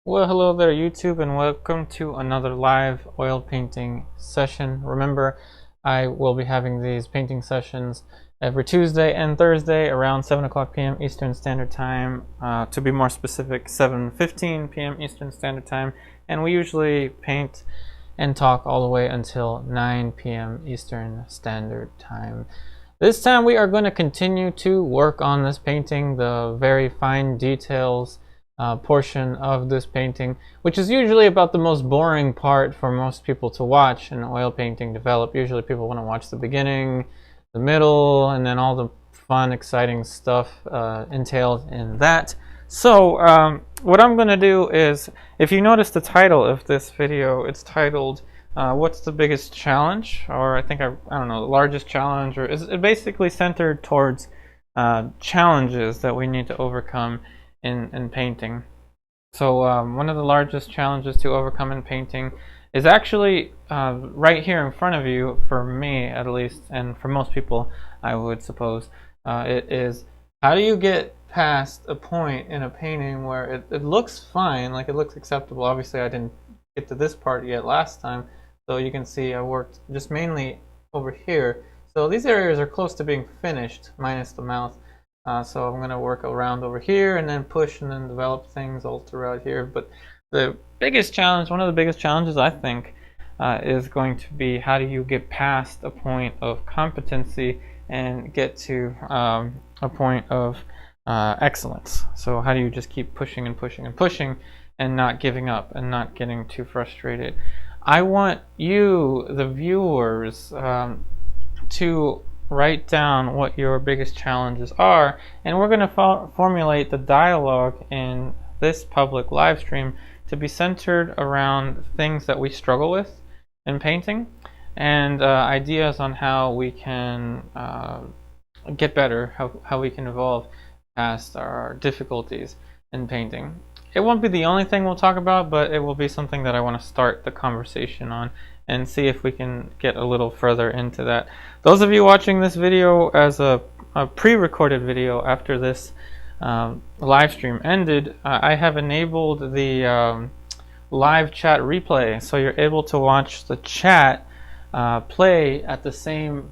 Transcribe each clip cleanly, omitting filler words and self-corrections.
Well, hello there, YouTube, and welcome to another live oil painting session. Remember, I will be having these painting sessions every Tuesday and Thursday around 7 o'clock p.m. Eastern Standard Time. To be more specific, 7:15 p.m. Eastern Standard Time. And we usually paint and talk all the way until 9 p.m. Eastern Standard Time. This time we are going to continue to work on this painting, the very fine details portion of this painting, which is usually about the most boring part for most people to watch an oil painting develop. Usually people want to watch the beginning, the middle, and then all the fun, exciting stuff entailed in that. So what I'm going to do is, if you notice the title of this video, it's titled what's the biggest challenge, or I don't know, the largest challenge, or is it basically centered towards challenges that we need to overcome in painting. So one of the largest challenges to overcome in painting is actually right here in front of you, for me at least, and for most people I would suppose. It is, how do you get past a point in a painting where it looks fine, like it looks acceptable. Obviously I didn't get to this part yet last time, so you can see I worked just mainly over here. So these areas are close to being finished, minus the mouth. So I'm going to work around over here and then push and then develop things all throughout here. But the biggest challenge, one of the biggest challenges I think, is going to be, how do you get past a point of competency and get to a point of excellence? So how do you just keep pushing and pushing and pushing and not giving up and not getting too frustrated? I want you, the viewers, to write down what your biggest challenges are, and we're going to formulate the dialogue in this public live stream to be centered around things that we struggle with in painting, and ideas on how we can get better, how we can evolve past our difficulties in painting. It won't be the only thing we'll talk about, but it will be something that I want to start the conversation on and see if we can get a little further into that. Those of you watching this video as a pre-recorded video after this live stream ended, I have enabled the live chat replay, so you're able to watch the chat play at the same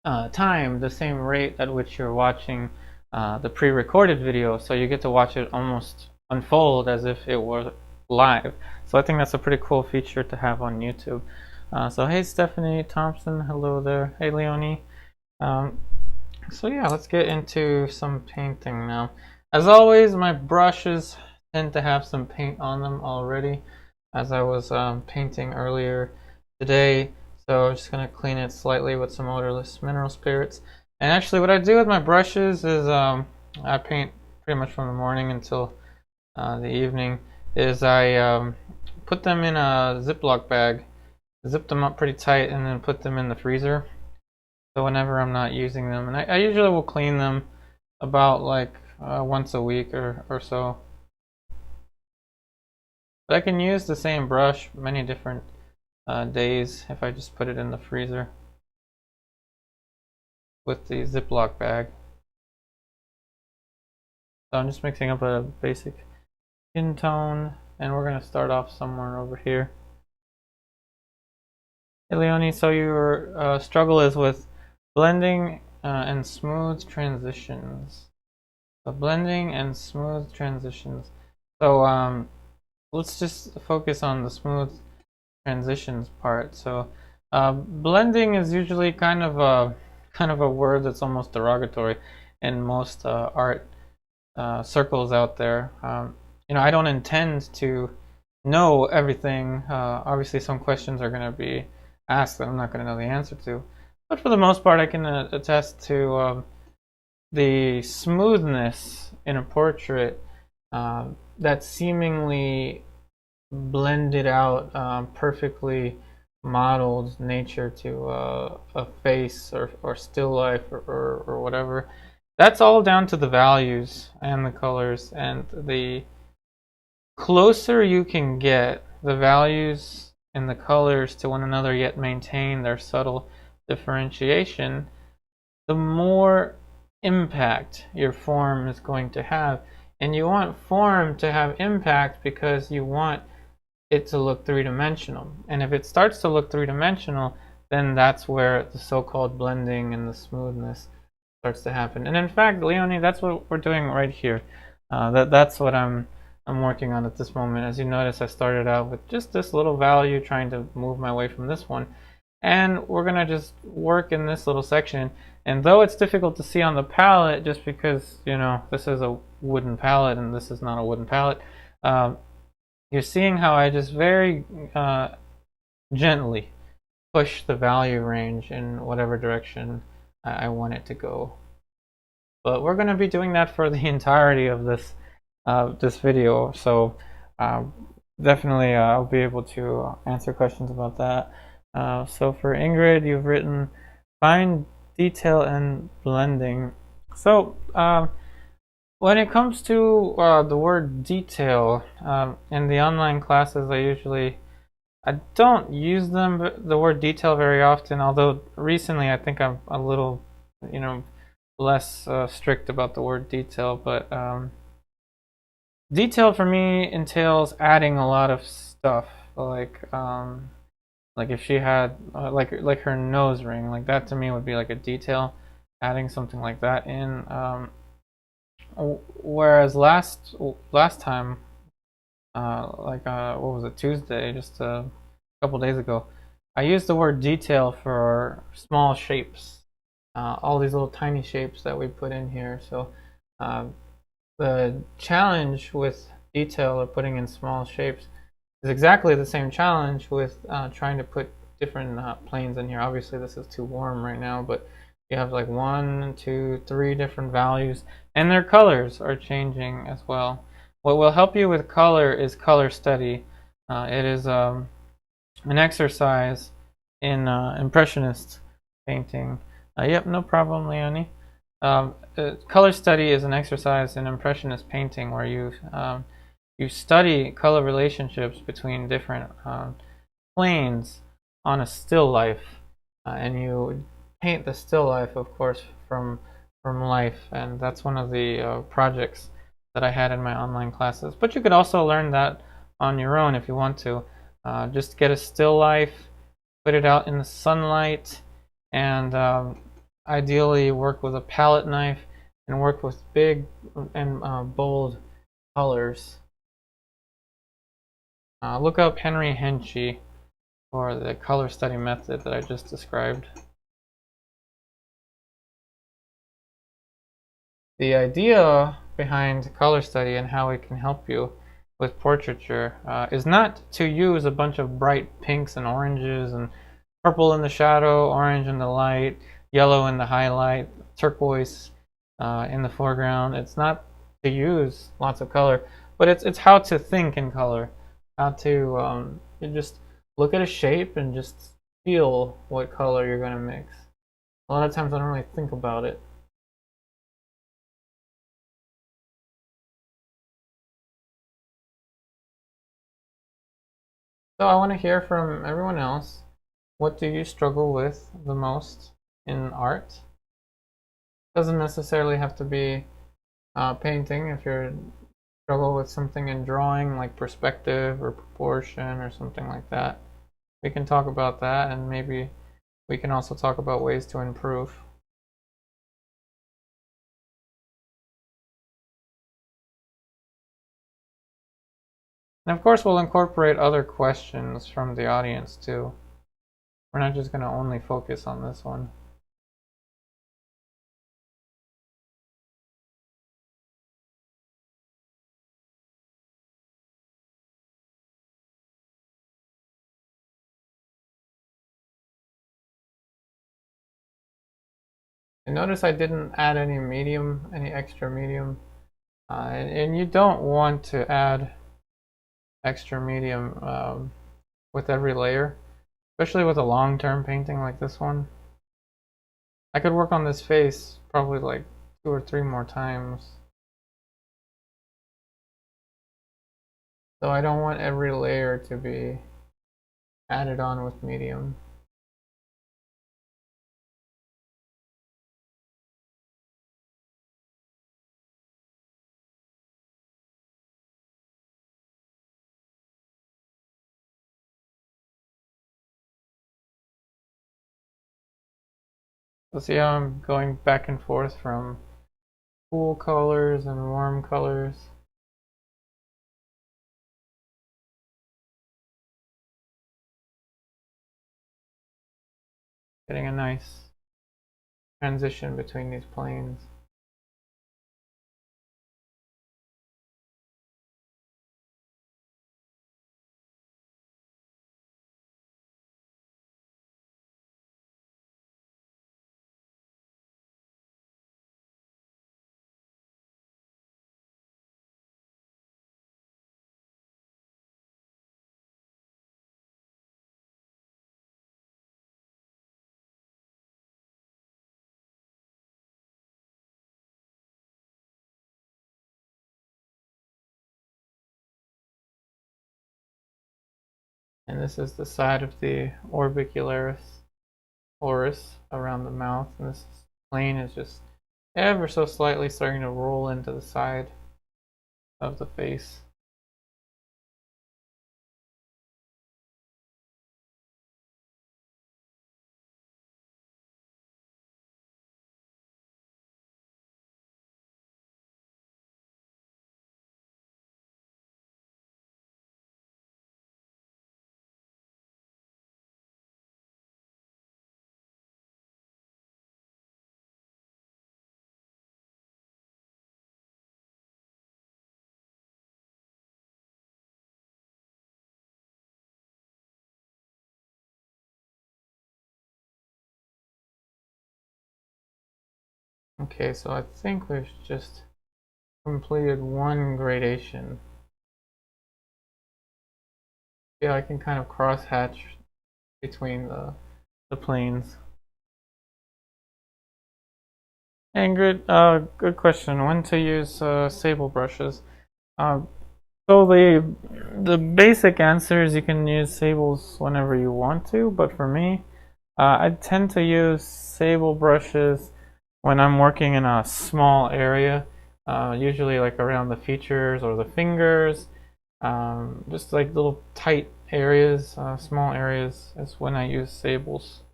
time, the same rate at which you're watching the pre-recorded video, so you get to watch it almost unfold as if it were live. So I think that's a pretty cool feature to have on YouTube. So hey Stephanie Thompson, hello there. Hey Leonie. So yeah, let's get into some painting now. As always, my brushes tend to have some paint on them already, as I was painting earlier today. So I'm just going to clean it slightly with some odorless mineral spirits. And actually what I do with my brushes is I paint pretty much from the morning until the evening, is I put them in a Ziploc bag, zip them up pretty tight, and then put them in the freezer. So whenever I'm not using them, and I usually will clean them about like once a week or so. But I can use the same brush many different days if I just put it in the freezer with the Ziploc bag. So I'm just mixing up a basic skin tone, and we're going to start off somewhere over here. Hey Leonie, so your struggle is with blending and smooth transitions. So blending and smooth transitions. So let's just focus on the smooth transitions part. So blending is usually kind of a word that's almost derogatory in most art circles out there. You know, I don't intend to know everything. Obviously some questions are going to be asked that I'm not going to know the answer to, but for the most part I can attest to the smoothness in a portrait that seemingly blended out, perfectly modeled nature to a face or still life or whatever. That's all down to the values and the colors, and the closer you can get the values and the colors to one another yet maintain their subtle differentiation, the more impact your form is going to have And you want form to have impact because you want it to look three-dimensional. And if it starts to look three-dimensional, then that's where the so-called blending and the smoothness starts to happen. And in fact, Leonie, that's what we're doing right here. That's what I'm working on at this moment. As you notice, I started out with just this little value, trying to move my way from this one. And we're gonna just work in this little section. And though it's difficult to see on the palette, just because, you know, this is a wooden palette and this is not a wooden palette, you're seeing how I just very gently push the value range in whatever direction I want it to go. But we're going to be doing that for the entirety of this this video, so definitely I'll be able to answer questions about that. So for Ingrid, you've written fine detail and blending. So when it comes to the word detail, in the online classes I don't use the word detail very often, although recently I think I'm a little, you know, less strict about the word detail, but detail for me entails adding a lot of stuff, like if she had like her nose ring, like that to me would be like a detail, adding something like that in. Whereas last time, what was it, Tuesday, just a couple days ago, I used the word detail for small shapes, all these little tiny shapes that we put in here. So the challenge with detail or putting in small shapes is exactly the same challenge with trying to put different planes in here. Obviously this is too warm right now, but you have like 1, 2, 3 different values, and their colors are changing as well. What will help you with color is color study. It is an exercise in Impressionist painting. Yep, no problem, Leonie. Color study is an exercise in Impressionist painting where you study color relationships between different planes on a still life, and you paint the still life, of course, from life, and that's one of the projects that I had in my online classes. But you could also learn that on your own if you want to. Just get a still life, put it out in the sunlight, and ideally work with a palette knife and work with big and bold colors. Look up Henry Henchy for the color study method that I just described. The idea behind color study and how it can help you with portraiture is not to use a bunch of bright pinks and oranges and purple in the shadow, orange in the light, yellow in the highlight, turquoise in the foreground. It's not to use lots of color, but it's how to think in color, how to you just look at a shape and just feel what color you're going to mix. A lot of times I don't really think about it. So I want to hear from everyone else. What do you struggle with the most in art? Doesn't necessarily have to be painting. If you struggle with something in drawing, like perspective or proportion or something like that, we can talk about that, and maybe we can also talk about ways to improve. And of course, we'll incorporate other questions from the audience too. We're not just going to only focus on this one. And notice I didn't add any medium, any extra medium. And you don't want to add extra medium with every layer, especially with a long-term painting like this one. I could work on this face probably like 2 or 3 more times. So I don't want every layer to be added on with medium. So see how I'm going back and forth from cool colors and warm colors. Getting a nice transition between these planes. And this is the side of the orbicularis oris around the mouth, and this plane is just ever so slightly starting to roll into the side of the face. Okay, so I think we've just completed one gradation. Yeah, I can kind of cross-hatch between the planes. And good question. When to use Sable brushes? Uh, so the basic answer is you can use Sables whenever you want to, but for me, I tend to use Sable brushes when I'm working in a small area, usually like around the features or the fingers, just like little tight areas, small areas is when I use Sables.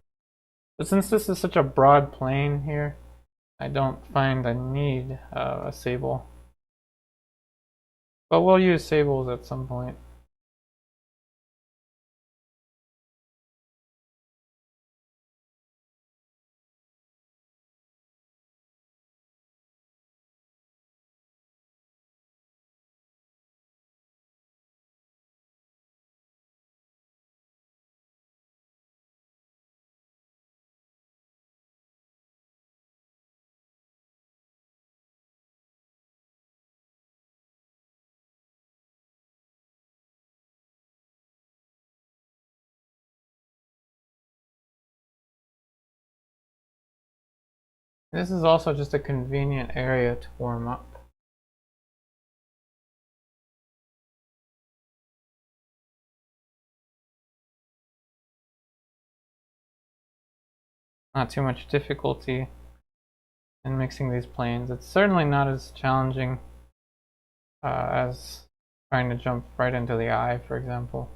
But since this is such a broad plane here, I don't find I need a Sable. But we'll use Sables at some point. This is also just a convenient area to warm up. Not too much difficulty in mixing these planes. It's certainly not as challenging as trying to jump right into the eye, for example.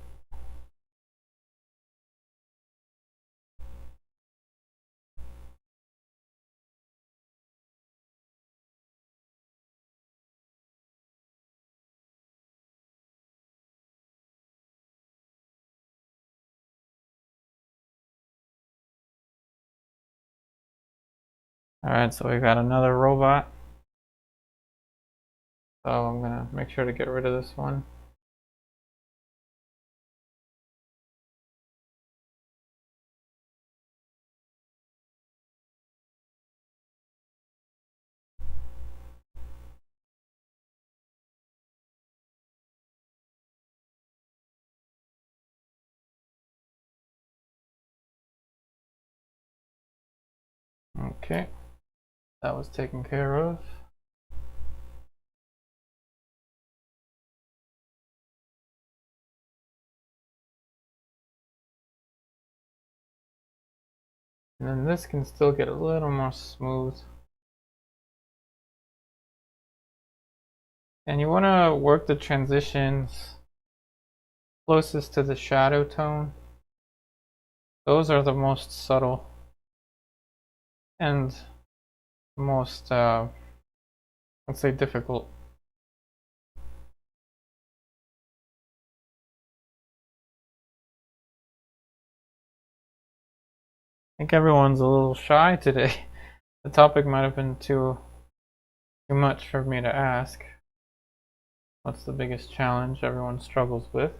Alright, so we got another robot. So I'm gonna make sure to get rid of this one. Okay, that was taken care of. And then this can still get a little more smooth. And you want to work the transitions closest to the shadow tone. Those are the most subtle. and most, let's say, difficult. I think everyone's a little shy today. The topic might have been too much for me to ask. What's the biggest challenge everyone struggles with?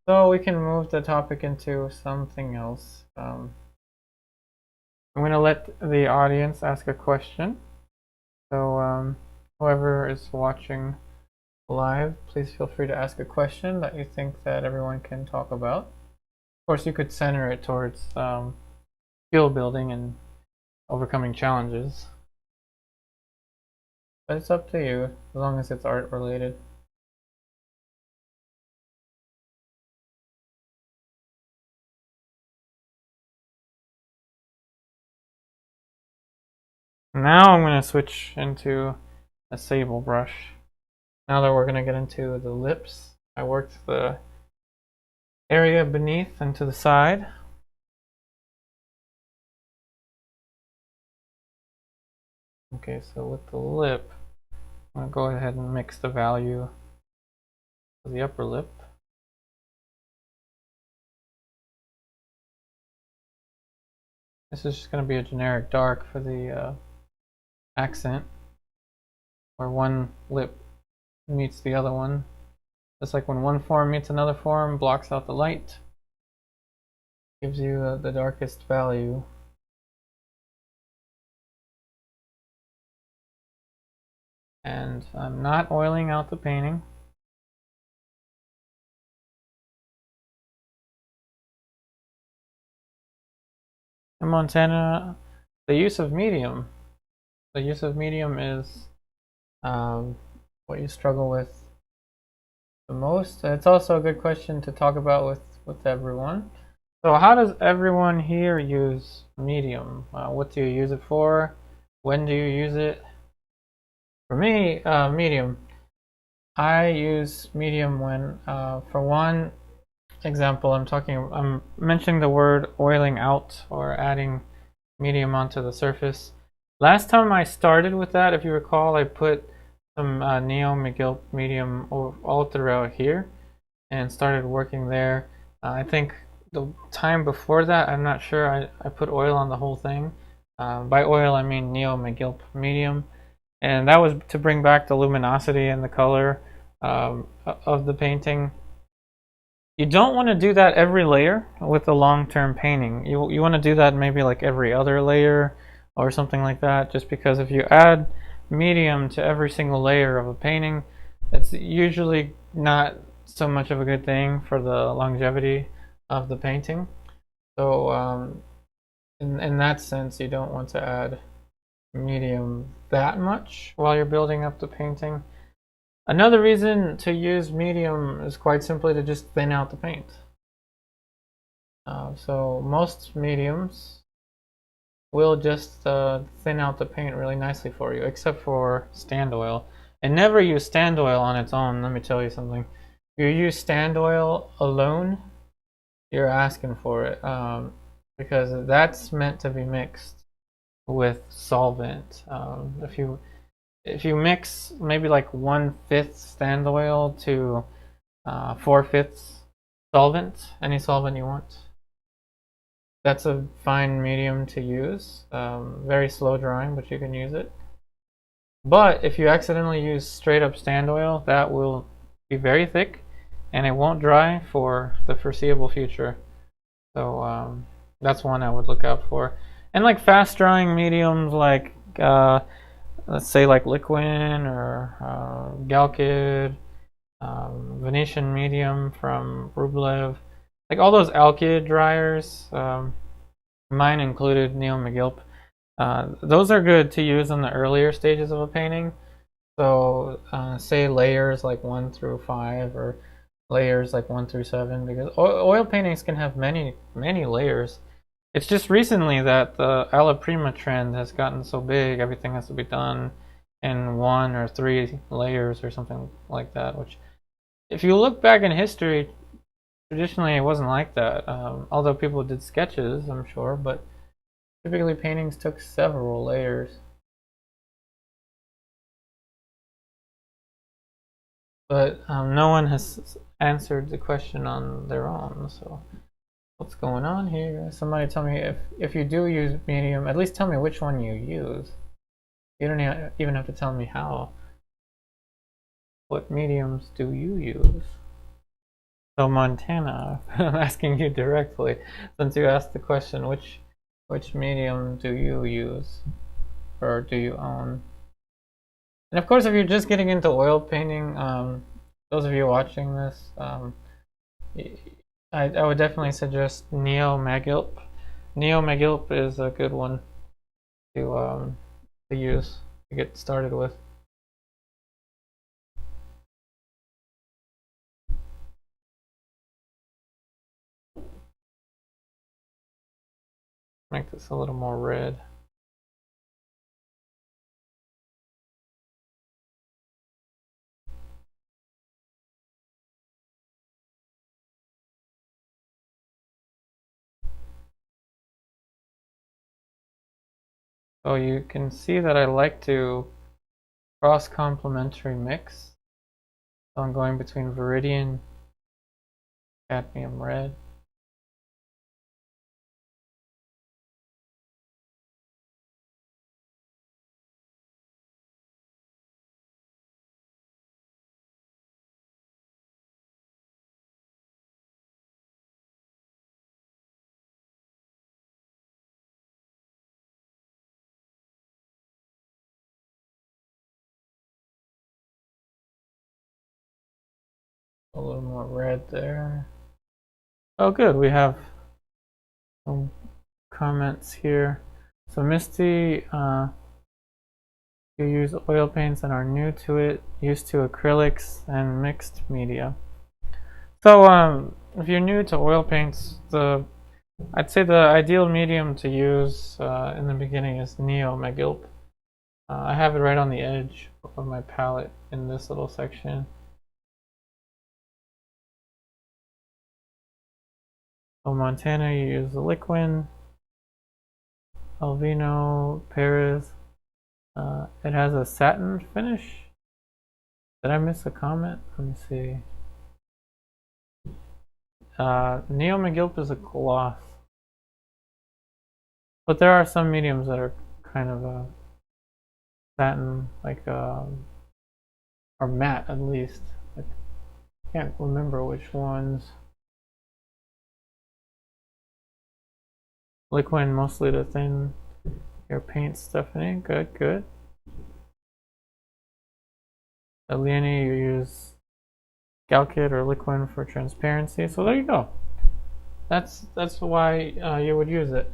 So we can move the topic into something else. I'm going to let the audience ask a question. So whoever is watching live, please feel free to ask a question that you think that everyone can talk about. Of course, you could center it towards skill building and overcoming challenges. But it's up to you, as long as it's art related. Now I'm going to switch into a Sable brush. Now that we're going to get into the lips, I worked the area beneath and to the side. Okay, so with the lip, I'm going to go ahead and mix the value of the upper lip. This is just going to be a generic dark for the accent, where one lip meets the other one. Just like when one form meets another form, blocks out the light, gives you the darkest value. And I'm not oiling out the painting. In Montana, the use of medium. The use of medium is what you struggle with the most. It's also a good question to talk about with everyone. So how does everyone here use medium? What do you use it for? When do you use it? For me, medium. I use medium when, for one example, I'm mentioning the word oiling out or adding medium onto the surface. Last time I started with that, if you recall, I put some Neo-Megilp medium all throughout here and started working there. I think the time before that, I'm not sure, I put oil on the whole thing. By oil, I mean Neo-Megilp medium. And that was to bring back the luminosity and the color of the painting. You don't want to do that every layer with a long-term painting. You want to do that maybe like every other layer or something like that, just because if you add medium to every single layer of a painting, it's usually not so much of a good thing for the longevity of the painting. So in that sense, you don't want to add medium that much while you're building up the painting. Another reason to use medium is quite simply to just thin out the paint. So most mediums will just thin out the paint really nicely for you, except for stand oil. And never use stand oil on its own, let me tell you something. If you use stand oil alone, you're asking for it, because that's meant to be mixed with solvent. If you mix maybe like 1/5 stand oil to 4/5 solvent, any solvent you want, that's a fine medium to use. Very slow drying, but you can use it. But if you accidentally use straight up stand oil, that will be very thick and it won't dry for the foreseeable future. So that's one I would look out for. And like fast drying mediums like let's say like Liquin or Galkid, Venetian medium from Rublev, like all those alkyd dryers, mine included Neo-Megilp. Those are good to use in the earlier stages of a painting. So say layers like 1 through 5 or layers like 1 through 7, because oil paintings can have many layers. It's just recently that the alla prima trend has gotten so big, everything has to be done in 1 or 3 layers or something like that, which if you look back in history, traditionally it wasn't like that. Although people did sketches, I'm sure, but Typically paintings took several layers. But no one has answered the question on their own, so what's going on here? Somebody tell me if you do use medium, at least tell me which one you use. You don't even have to tell me how. What mediums do you use? So Montana, I'm asking you directly, since you asked the question, which medium do you use, or do you own? And of course, if you're just getting into oil painting, those of you watching this, I would definitely suggest Neo-Megilp. Neo-Megilp is a good one to use to get started with. Make this a little more red. So you can see that I like to cross complementary mix. So I'm going between Viridian, Cadmium Red. A little more red there. Oh good, we have some comments here. So Misty, you use oil paints and are new to it, used to acrylics and mixed media. So if you're new to oil paints, I'd say the ideal medium to use in the beginning is Neo-Megilp. I have it right on the edge of my palette in this little section. So Montana, you use the liquid. Alvino, Perez. It has a satin finish. Did I miss a comment? Let me see. Neo-Megilp is a gloss. But there are some mediums that are kind of a satin, like or matte at least. I can't remember which ones. Liquid mostly to thin your paint, Stephanie. Good, good. Eliani, you use Galkit or liquid for transparency. So there you go. That's why you would use it.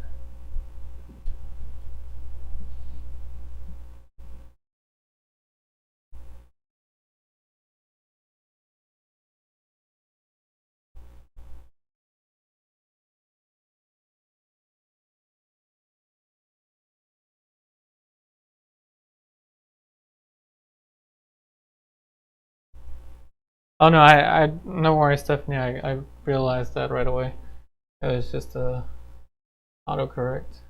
Oh no, I no worries, Stephanie. I realized that right away. It was just a autocorrect.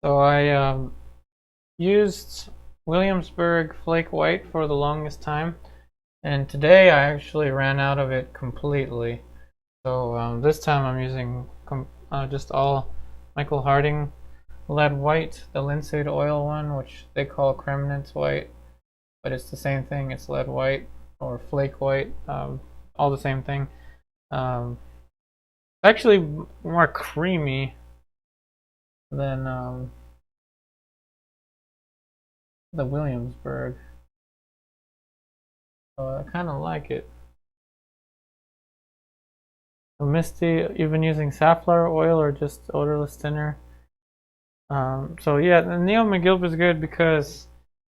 So I used Williamsburg Flake White for the longest time, and today I actually ran out of it completely. So this time I'm using just all Michael Harding lead white, the linseed oil one, which they call Cremnitz white, but it's the same thing. It's lead white or flake white, all the same thing. Actually more creamy than the Williamsburg. So I kind of like it. So Misty, you've been using safflower oil or just odorless thinner. So yeah, the Neo-Megilp is good because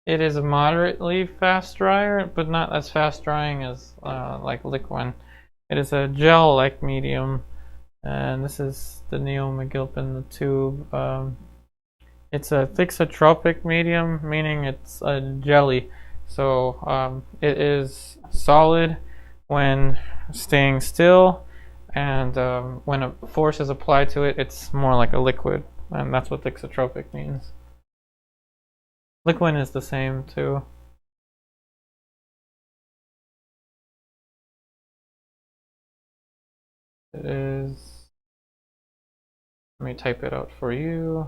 it is a moderately fast dryer, but not as fast drying as like Liquin. It is a gel-like medium, and this is the Neo-Megilp in the tube. It's a thixotropic medium, meaning it's a jelly. So it is solid when staying still, and when a force is applied to it, it's more like a liquid, and that's what thixotropic means. Liquid is the same too. It is. Let me type it out for you.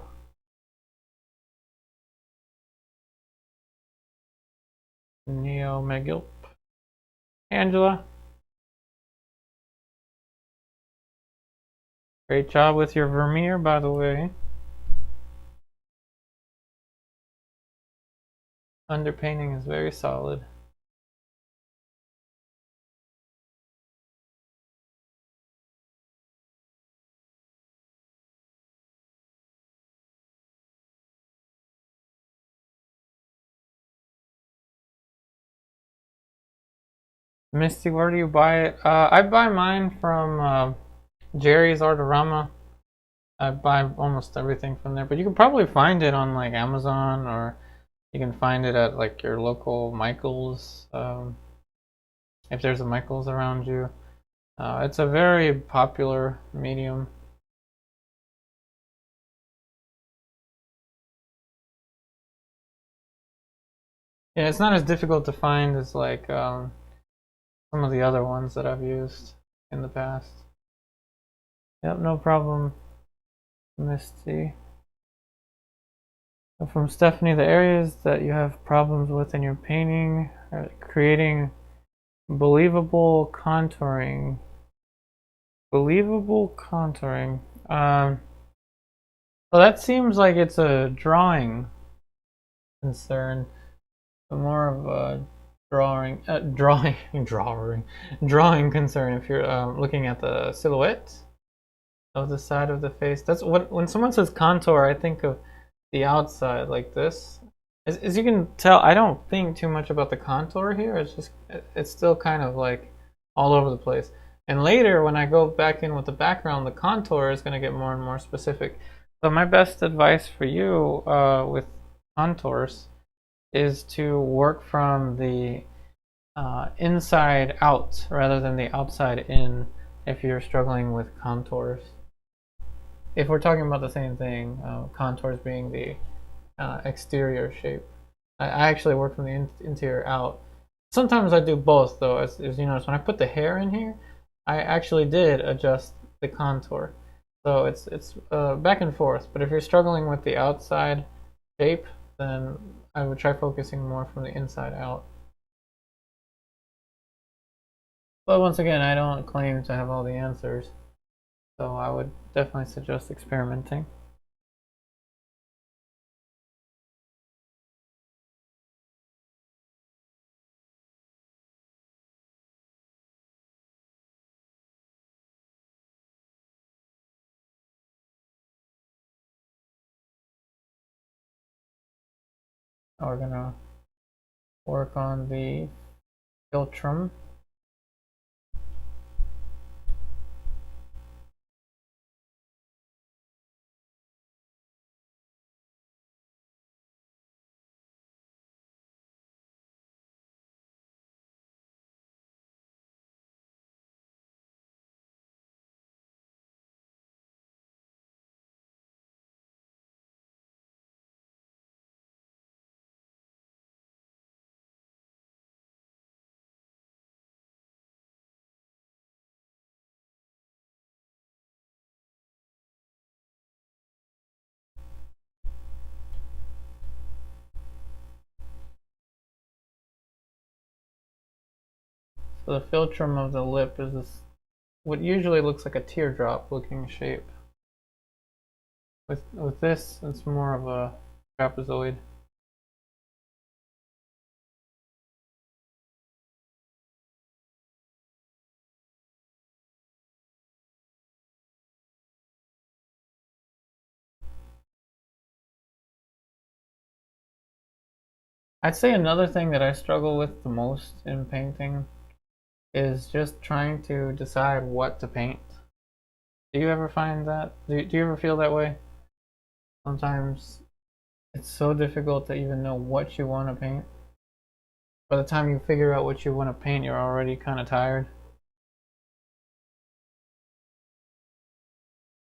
Neo-Megilp. Angela, great job with your Vermeer, by the way. Underpainting is very solid. Misty, where do you buy it? I buy mine from Jerry's Artorama. I buy almost everything from there, but you can probably find it on like Amazon, or you can find it at like your local Michael's, if there's a Michael's around you. It's a very popular medium. Yeah, it's not as difficult to find as like some of the other ones that I've used in the past. Yep, no problem, Misty. So from Stephanie, the areas that you have problems with in your painting are creating believable contouring. Believable contouring. Well, that seems like it's a drawing concern, but more of a drawing concern. If you're looking at the silhouette of the side of the face, that's what when someone says contour, I think of the outside like this. As you can tell, I don't think too much about the contour here. It's still kind of like all over the place. And later, when I go back in with the background, the contour is going to get more and more specific. So my best advice for you with contours is to work from the inside out rather than the outside in if you're struggling with contours. If we're talking about the same thing, contours being the exterior shape. I actually work from the interior out. Sometimes I do both though, as you notice, when I put the hair in here, I actually did adjust the contour. So it's back and forth, but if you're struggling with the outside shape, then I would try focusing more from the inside out. But once again, I don't claim to have all the answers, so I would definitely suggest experimenting. Now we're gonna work on the philtrum. So the philtrum of the lip is this, what usually looks like a teardrop looking shape. With this, it's more of a trapezoid. I'd say another thing that I struggle with the most in painting is just trying to decide what to paint. Do you ever find that? Do you ever feel that way? Sometimes it's so difficult to even know what you want to paint. By the time you figure out what you want to paint, you're already kind of tired.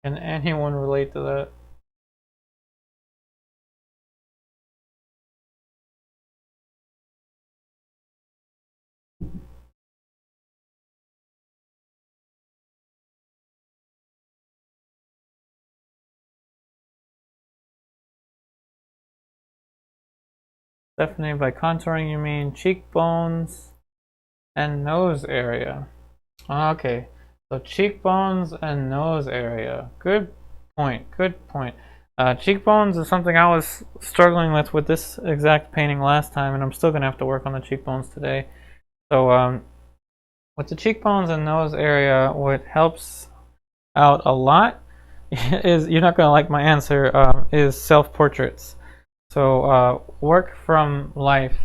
Can anyone relate to that? Definitely by contouring you mean cheekbones and nose area. Okay, so cheekbones and nose area. Good point, good point. Cheekbones is something I was struggling with this exact painting last time, and I'm still going to have to work on the cheekbones today. So with the cheekbones and nose area, what helps out a lot is, you're not going to like my answer, is self-portraits. So work from life.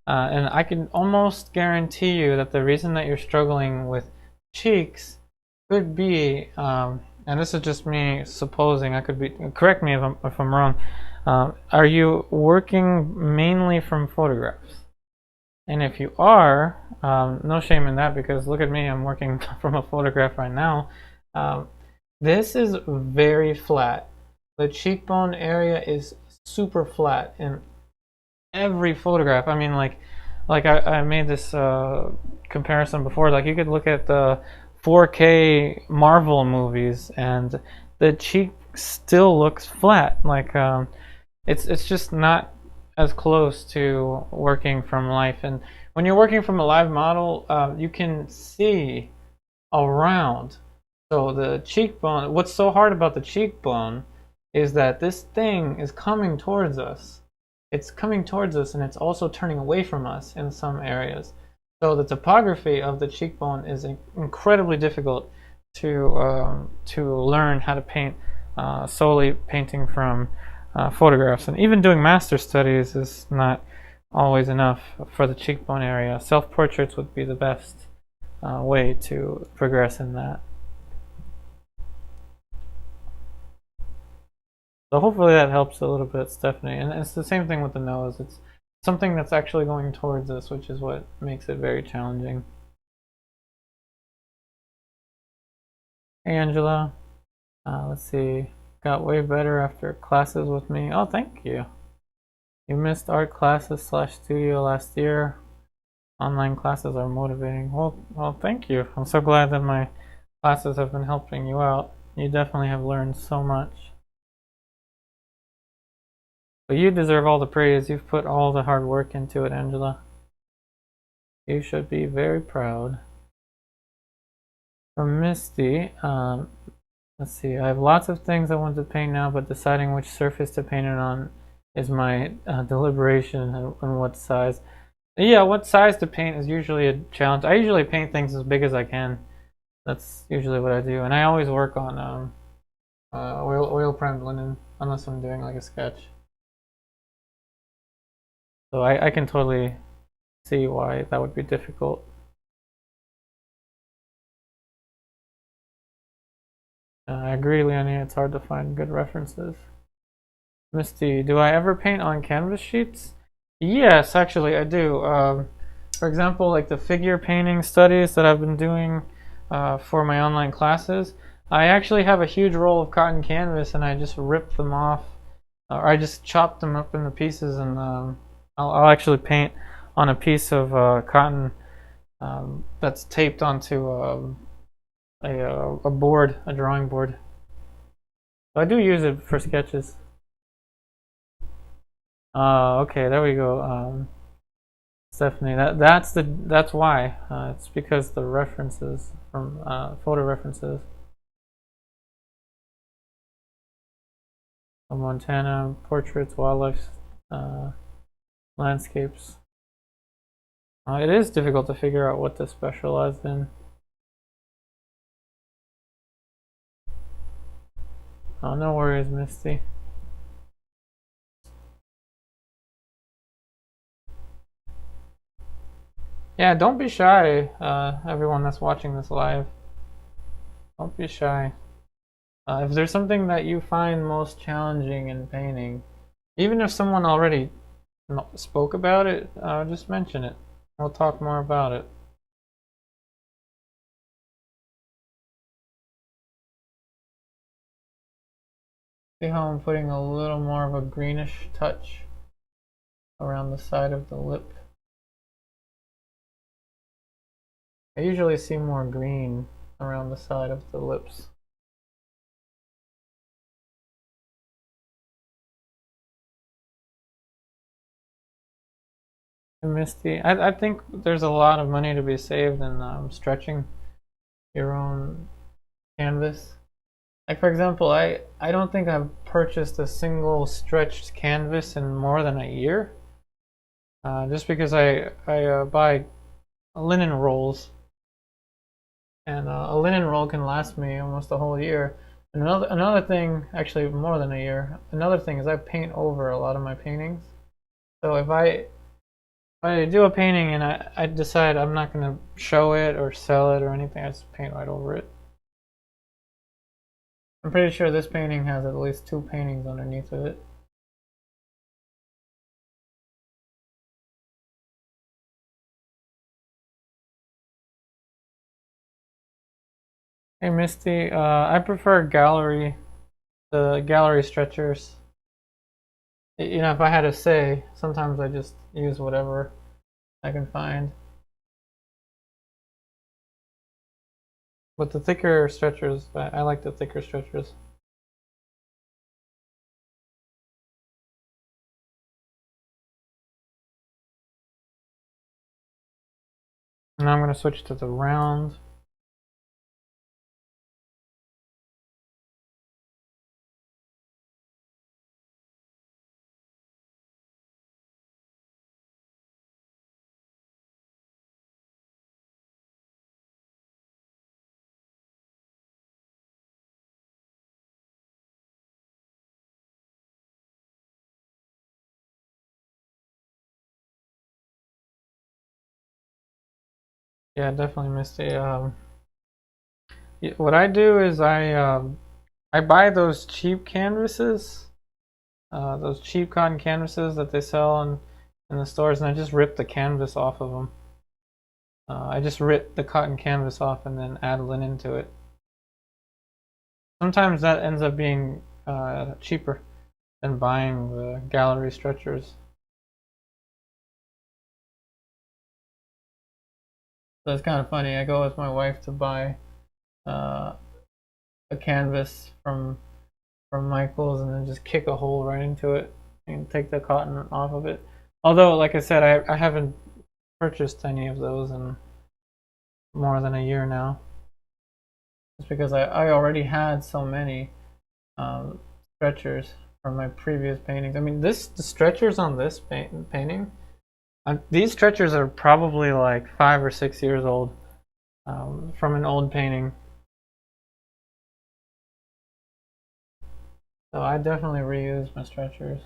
And I can almost guarantee you that the reason that you're struggling with cheeks could be, and this is just me supposing, I could be, correct me if I'm wrong, are you working mainly from photographs? And if you are, no shame in that, because look at me, I'm working from a photograph right now. This is very flat. The cheekbone area is super flat in every photograph. I mean, like I made this comparison before. Like, you could look at the 4K Marvel movies, and the cheek still looks flat. Like, it's just not as close to working from life. And when you're working from a live model, you can see around. So the cheekbone, what's so hard about the cheekbone is that this thing is coming towards us. It's coming towards us, and it's also turning away from us in some areas. So the topography of the cheekbone is incredibly difficult to learn how to paint solely painting from photographs. And even doing master studies is not always enough for the cheekbone area. Self-portraits would be the best way to progress in that. So hopefully that helps a little bit, Stephanie. And it's the same thing with the nose. It's something that's actually going towards us, which is what makes it very challenging. Hey, Angela. Let's see. Got way better after classes with me. Oh, thank you. You missed art classes / studio last year. Online classes are motivating. Well, thank you. I'm so glad that my classes have been helping you out. You definitely have learned so much. But you deserve all the praise. You've put all the hard work into it, Angela. You should be very proud. From Misty, let's see. I have lots of things I want to paint now, but deciding which surface to paint it on is my deliberation and what size. Yeah, what size to paint is usually a challenge. I usually paint things as big as I can. That's usually what I do, and I always work on oil primed linen unless I'm doing like a sketch. So I can totally see why that would be difficult. I agree, Leonie, it's hard to find good references. Misty, do I ever paint on canvas sheets? Yes, actually I do. For example, like the figure painting studies that I've been doing for my online classes, I actually have a huge roll of cotton canvas, and I just rip them off, or I just chop them up into pieces, and I'll actually paint on a piece of cotton that's taped onto a board, a drawing board. So I do use it for sketches. Okay, there we go. Stephanie, that's why. It's because the references from photo references. Montana portraits, wildlife, landscapes. It is difficult to figure out what to specialize in. Oh, no worries, Misty. Yeah, don't be shy, everyone that's watching this live. Don't be shy. If there's something that you find most challenging in painting, even if someone already spoke about it, just mention it. We'll talk more about it. See how I'm putting a little more of a greenish touch around the side of the lip. I usually see more green around the side of the lips. Misty, I think there's a lot of money to be saved in stretching your own canvas. Like for example, I don't think I've purchased a single stretched canvas in more than a year. Just because I buy linen rolls, and a linen roll can last me almost a whole year. And another thing, actually more than a year. Another thing is I paint over a lot of my paintings. So if I do a painting and I decide I'm not going to show it or sell it or anything, I just paint right over it. I'm pretty sure this painting has at least 2 paintings underneath of it. Hey Misty, I prefer the gallery stretchers. You know, if I had to say, sometimes I just use whatever I can find. But the thicker stretchers, I like the thicker stretchers. Now I'm going to switch to the round. Yeah, definitely Misty. What I do is I buy those cheap canvases, those cheap cotton canvases that they sell in the stores, and I just rip the canvas off of them. I just rip the cotton canvas off and then add linen to it. Sometimes that ends up being cheaper than buying the gallery stretchers. So it's kind of funny. I go with my wife to buy a canvas from Michael's and then just kick a hole right into it and take the cotton off of it. Although, like I said, I haven't purchased any of those in more than a year now. Just because I already had so many stretchers from my previous paintings. I mean, the stretchers on this painting, these stretchers are probably like 5 or 6 years old from an old painting. So I definitely reuse my stretchers.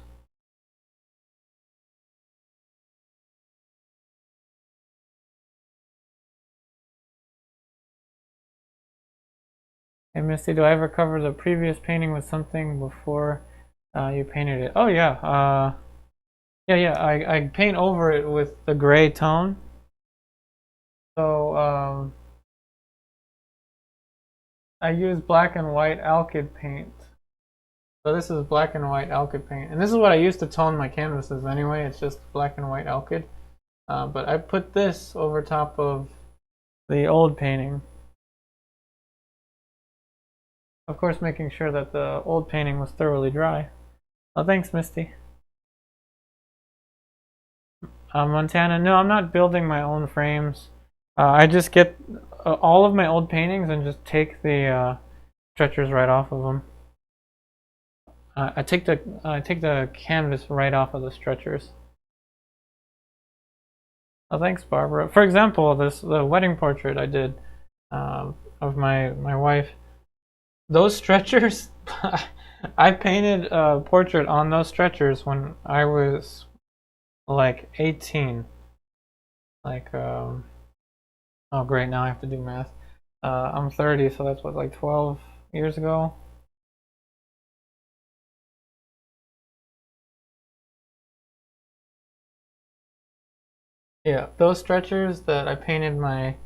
Hey Misty, do I ever cover the previous painting with something before you painted it? Oh yeah, yeah. I paint over it with the gray tone. So I use black and white alkyd paint. So this is black and white alkyd paint, and this is what I use to tone my canvases anyway. It's just black and white alkyd. But I put this over top of the old painting. Of course, making sure that the old painting was thoroughly dry. Oh, thanks, Misty. Montana, no, I'm not building my own frames. I just get all of my old paintings and just take the stretchers right off of them. I take the canvas right off of the stretchers. Oh, thanks, Barbara. For example, the wedding portrait I did of my wife. Those stretchers, I painted a portrait on those stretchers when I was like 18. Like, oh great, now I have to do math. I'm 30, so that's what, like 12 years ago? Yeah, those stretchers that I painted my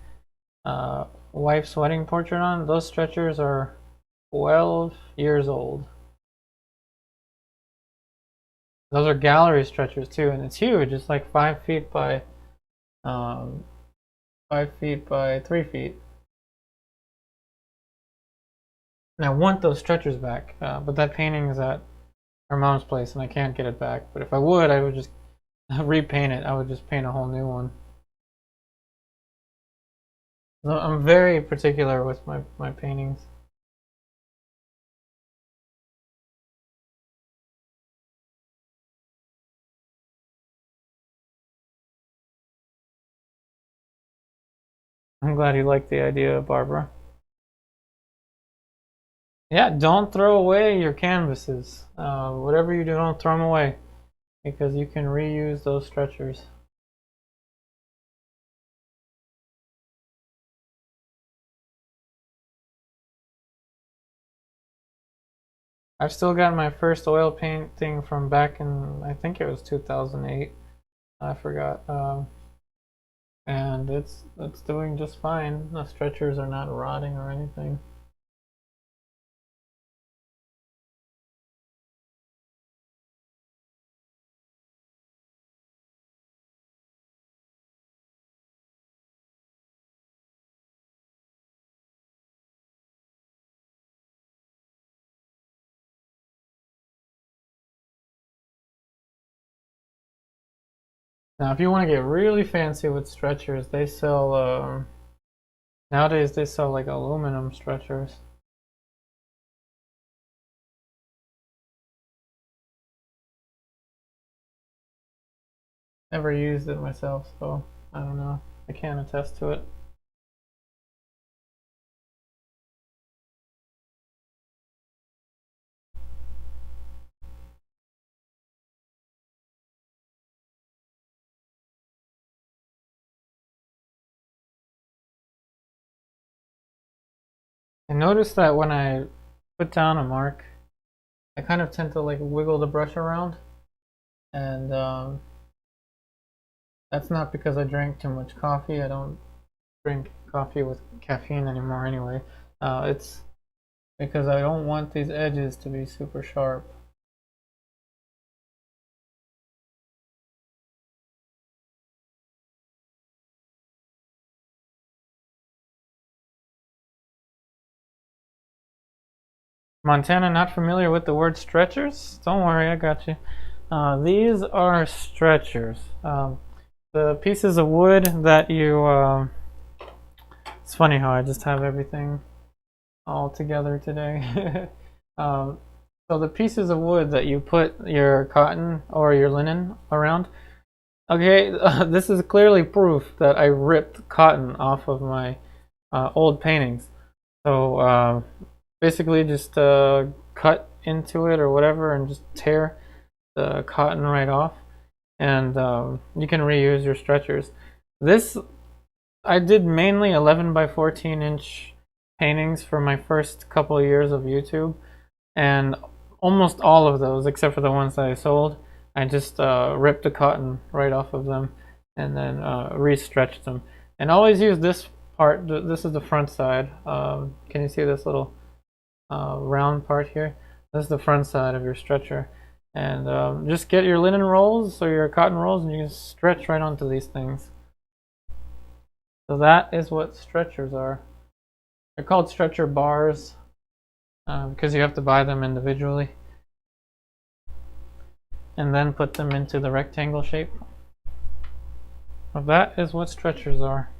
wife's wedding portrait on, those stretchers are 12 years old. Those are gallery stretchers too, and it's huge. It's like 5 feet by um, 5 feet by 3 feet. And I want those stretchers back, but that painting is at her mom's place, and I can't get it back. But if I would, I would just repaint it. I would just paint a whole new one. So I'm very particular with my paintings. I'm glad you like the idea, Barbara. Yeah, don't throw away your canvases. Whatever you do, don't throw them away because you can reuse those stretchers. I've still got my first oil painting from back in, I think it was 2008. I forgot. And it's doing just fine. The stretchers are not rotting or anything. Now, if you want to get really fancy with stretchers, they sell nowadays they sell like aluminum stretchers. Never used it myself, so I don't know. I can't attest to it. I noticed that when I put down a mark, I kind of tend to like wiggle the brush around, and that's not because I drank too much coffee. I don't drink coffee with caffeine anymore anyway. It's because I don't want these edges to be super sharp. Montana, not familiar with the word stretchers? Don't worry, I got you. These are stretchers. The pieces of wood that you. It's funny how I just have everything all together today. um, so the pieces of wood that you put your cotton or your linen around. Okay, this is clearly proof that I ripped cotton off of my old paintings. So basically just cut into it or whatever and just tear the cotton right off, and you can reuse your stretchers. This I did mainly 11 by 14-inch paintings for my first couple of years of YouTube, and almost all of those, except for the ones that I sold, I just ripped the cotton right off of them and then re-stretched them. And always use this part. This is the front side. Can you see this little round part here? This is the front side of your stretcher. And just get your linen rolls or your cotton rolls, and you can stretch right onto these things. So that is what stretchers are. They're called stretcher bars because you have to buy them individually and then put them into the rectangle shape. So that is what stretchers are.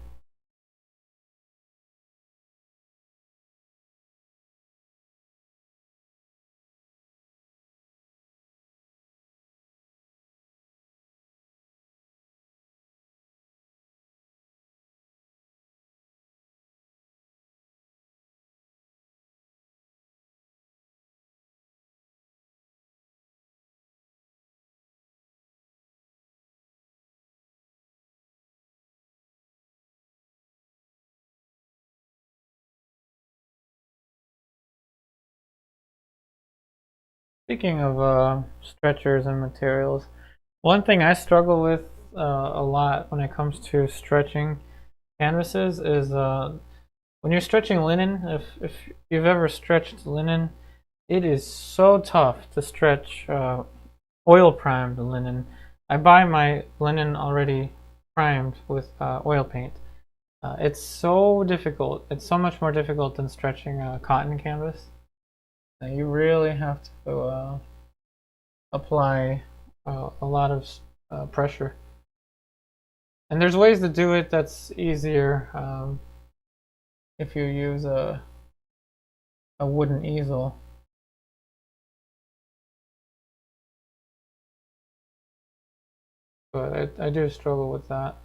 Speaking of stretchers and materials, one thing I struggle with a lot when it comes to stretching canvases is when you're stretching linen. If you've ever stretched linen, it is so tough to stretch oil primed linen. I buy my linen already primed with oil paint. It's so difficult. It's so much more difficult than stretching a cotton canvas. You really have to apply a lot of pressure. And there's ways to do it that's easier if you use a wooden easel. But I do struggle with that.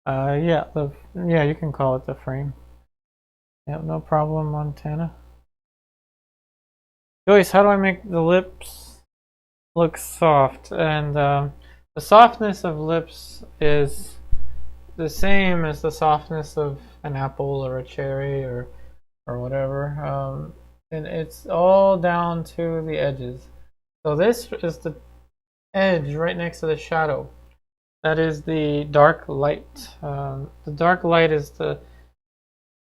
Yeah, you can call it the frame. Yep, no problem, Montana. Joyce, how do I make the lips look soft? And the softness of lips is the same as the softness of an apple or a cherry or whatever. And it's all down to the edges. So this is the edge right next to the shadow. That is the dark light. The dark light is the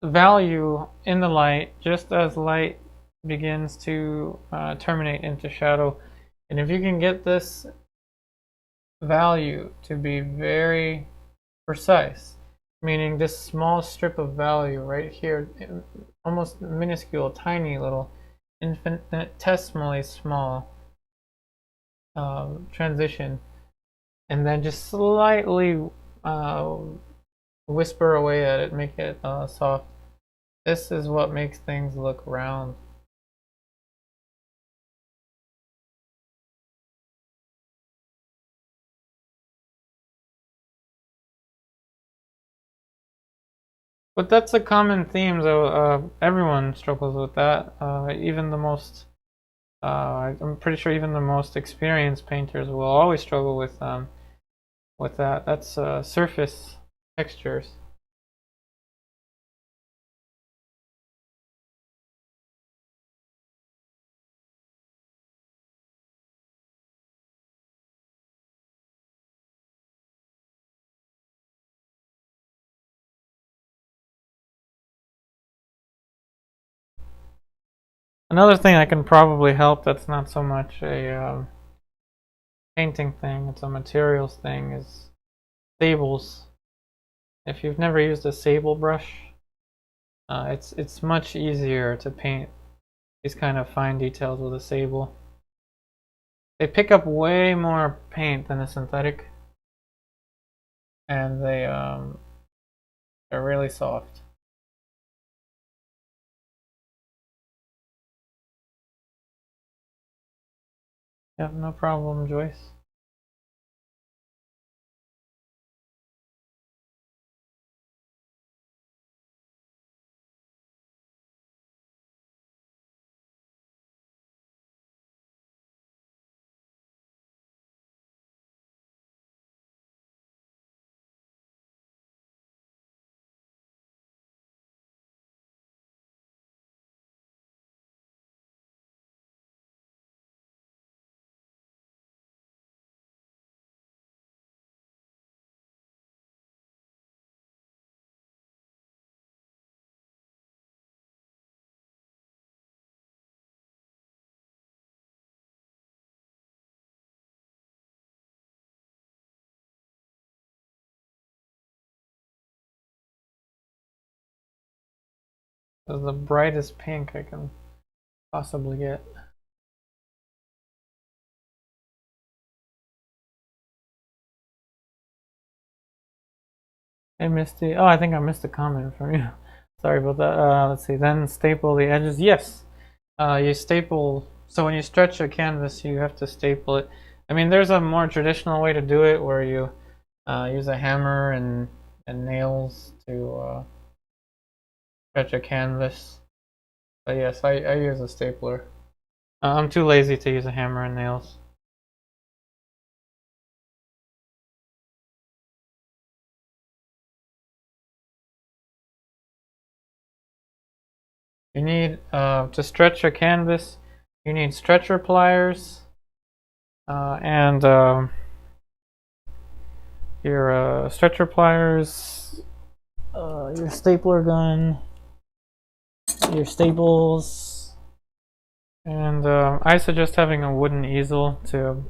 value in the light, just as light begins to terminate into shadow. And if you can get this value to be very precise, meaning this small strip of value right here, almost minuscule, tiny little, infinitesimally small transition, and then just slightly whisper away at it, make it soft. This is what makes things look round. But that's a common theme, though. Everyone struggles with that. Even the most, I'm pretty sure even the most experienced painters will always struggle with that. That's surface textures. Another thing that can probably help that's not so much a painting thing, it's a materials thing, is sables. If you've never used a sable brush, it's much easier to paint these kind of fine details with a sable. They pick up way more paint than a synthetic, and they're really soft. Yep, no problem, Joyce. This is the brightest pink I can possibly get. Hey Misty. Oh, I think I missed a comment from you. Sorry about that. Let's see. Then staple the edges. Yes. You staple. So when you stretch a canvas, you have to staple it. I mean, there's a more traditional way to do it where you use a hammer and nails to stretch a canvas. But yes, I use a stapler. I'm too lazy to use a hammer and nails. You need, to stretch your canvas, you need stretcher pliers, and your stretcher pliers, your stapler gun, your staples, and I suggest having a wooden easel to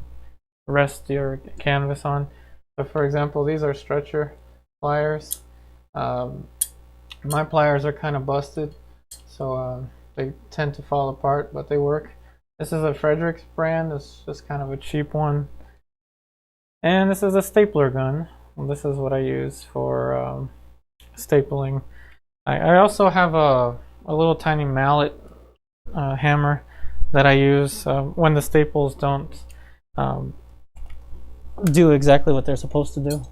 rest your canvas on. So for example, these are stretcher pliers. My pliers are kind of busted, so they tend to fall apart, but they work. This is a Frederick's brand. It's just kind of a cheap one. And this is a stapler gun. This is what I use for stapling. I also have a little tiny mallet hammer that I use when the staples don't do exactly what they're supposed to do.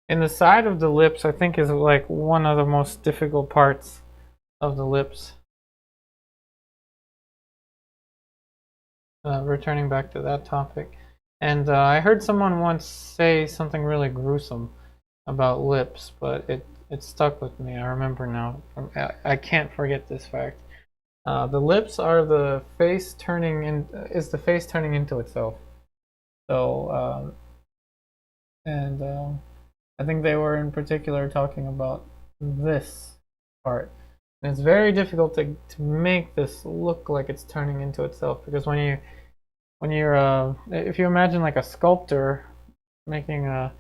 In the side of the lips, I think is like one of the most difficult parts of the lips. Returning back to that topic. And I heard someone once say something really gruesome about lips, but it stuck with me. I remember now. I can't forget this fact. The lips are the face turning in, is the face turning into itself. So, I think they were in particular talking about this part. And it's very difficult to make this look like it's turning into itself, because when you're if you imagine like a sculptor making a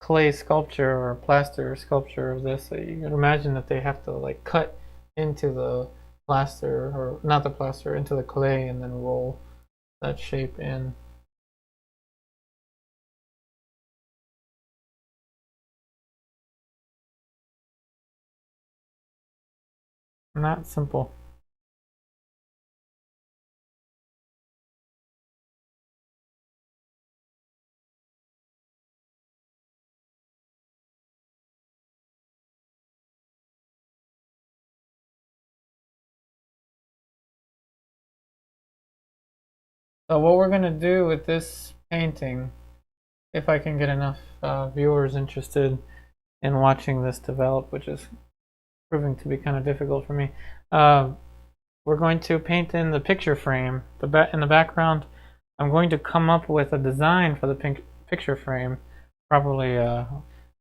clay sculpture or a plaster sculpture of this, you can imagine that they have to like cut into the plaster, or not the plaster, into the clay, and then roll that shape in. Not simple. So what we're going to do with this painting, if I can get enough viewers interested in watching this develop, which is proving to be kind of difficult for me, we're going to paint in the picture frame. In the background, I'm going to come up with a design for the picture frame, probably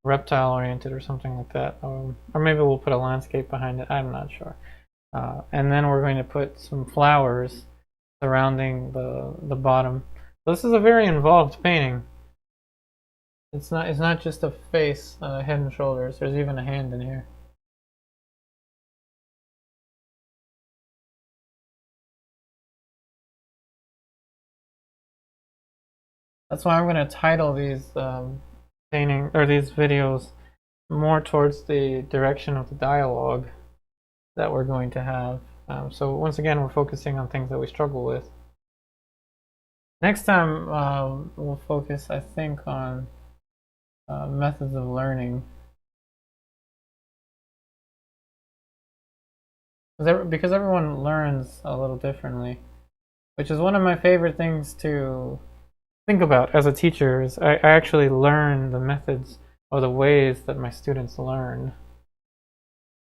reptile oriented or something like that, or maybe we'll put a landscape behind it. I'm not sure. And then we're going to put some flowers surrounding the bottom. So this is a very involved painting. It's not just a face, head and shoulders. There's even a hand in here. That's why I'm going to title these painting or these videos more towards the direction of the dialogue that we're going to have. So once again, we're focusing on things that we struggle with. Next time, we'll focus, I think, on methods of learning. Because everyone learns a little differently, which is one of my favorite things to think about as a teacher. Is I actually learn the methods or the ways that my students learn.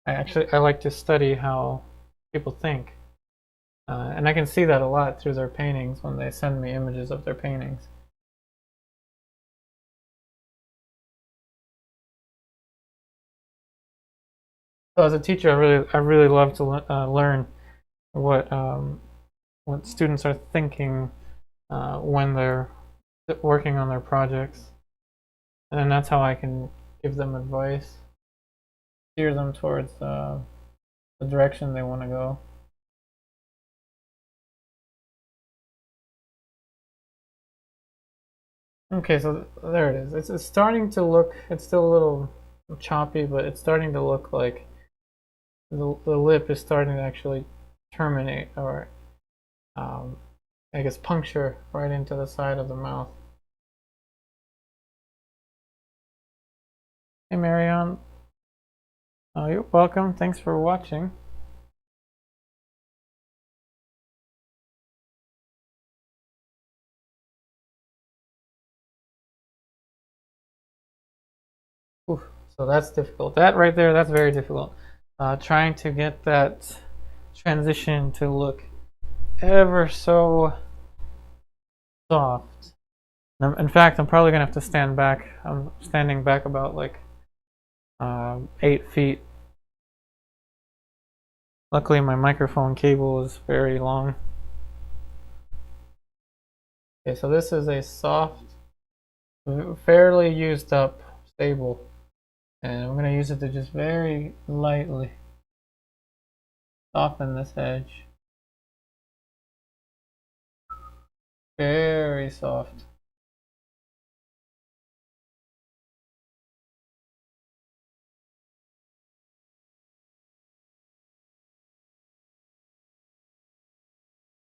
I like to study how people think. And I can see that a lot through their paintings when they send me images of their paintings. So as a teacher, I really love to learn what students are thinking when they're working on their projects, and then that's how I can give them advice, steer them towards the direction they want to go. Okay, so there it is. It's starting to look, it's still a little choppy, but it's starting to look like the lip is starting to actually terminate, or I guess puncture right into the side of the mouth. Hey Marion. Oh, you're welcome. Thanks for watching. Oof, so that's difficult. That right there, that's very difficult. Trying to get that transition to look ever so soft. In fact, I'm probably gonna have to stand back. I'm standing back about like 8 feet. Luckily, my microphone cable is very long. Okay, so this is a soft, fairly used up Sable, and I'm gonna use it to just very lightly soften this edge. Very soft.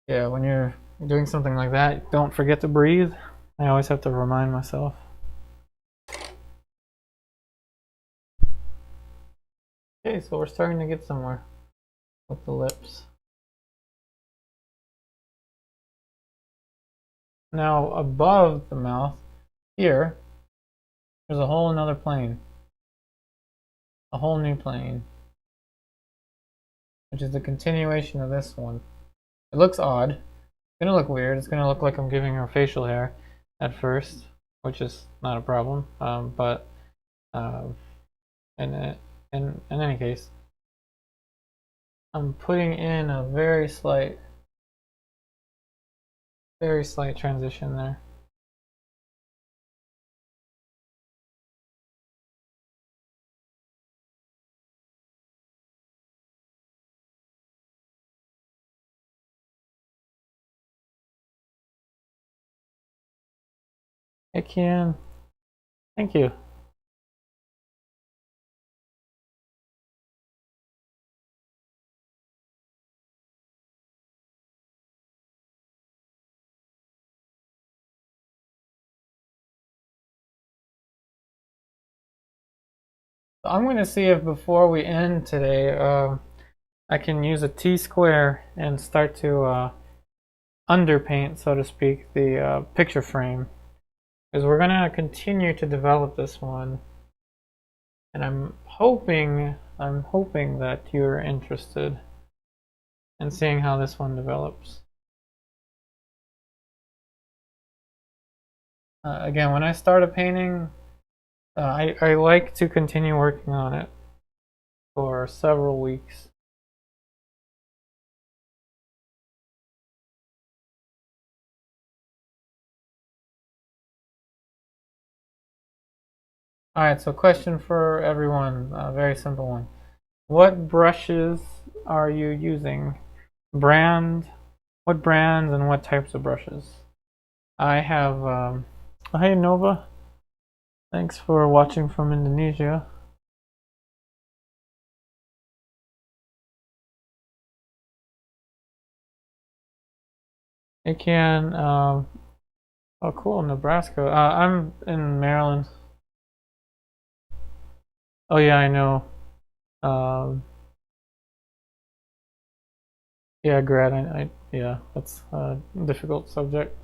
Yeah, when you're doing something like that, don't forget to breathe. I always have to remind myself. Okay, so we're starting to get somewhere with the lips. Now, above the mouth, here, there's a whole another plane. A whole new plane. Which is the continuation of this one. It looks odd. It's gonna look weird. It's gonna look like I'm giving her facial hair at first, which is not a problem. But in any case, I'm putting in a very slight transition there. I can. Thank you. So I'm going to see if before we end today, I can use a T-square and start to underpaint, so to speak, the picture frame. Because we're going to continue to develop this one. And I'm hoping that you're interested in seeing how this one develops. Again, when I start a painting, I like to continue working on it for several weeks. Alright, so question for everyone, a very simple one. What brushes are you using? What brands and what types of brushes? I have, hey Nova, thanks for watching from Indonesia. It can, oh cool, Nebraska. I'm in Maryland. Oh yeah, I know. Yeah, grad, yeah, that's a difficult subject.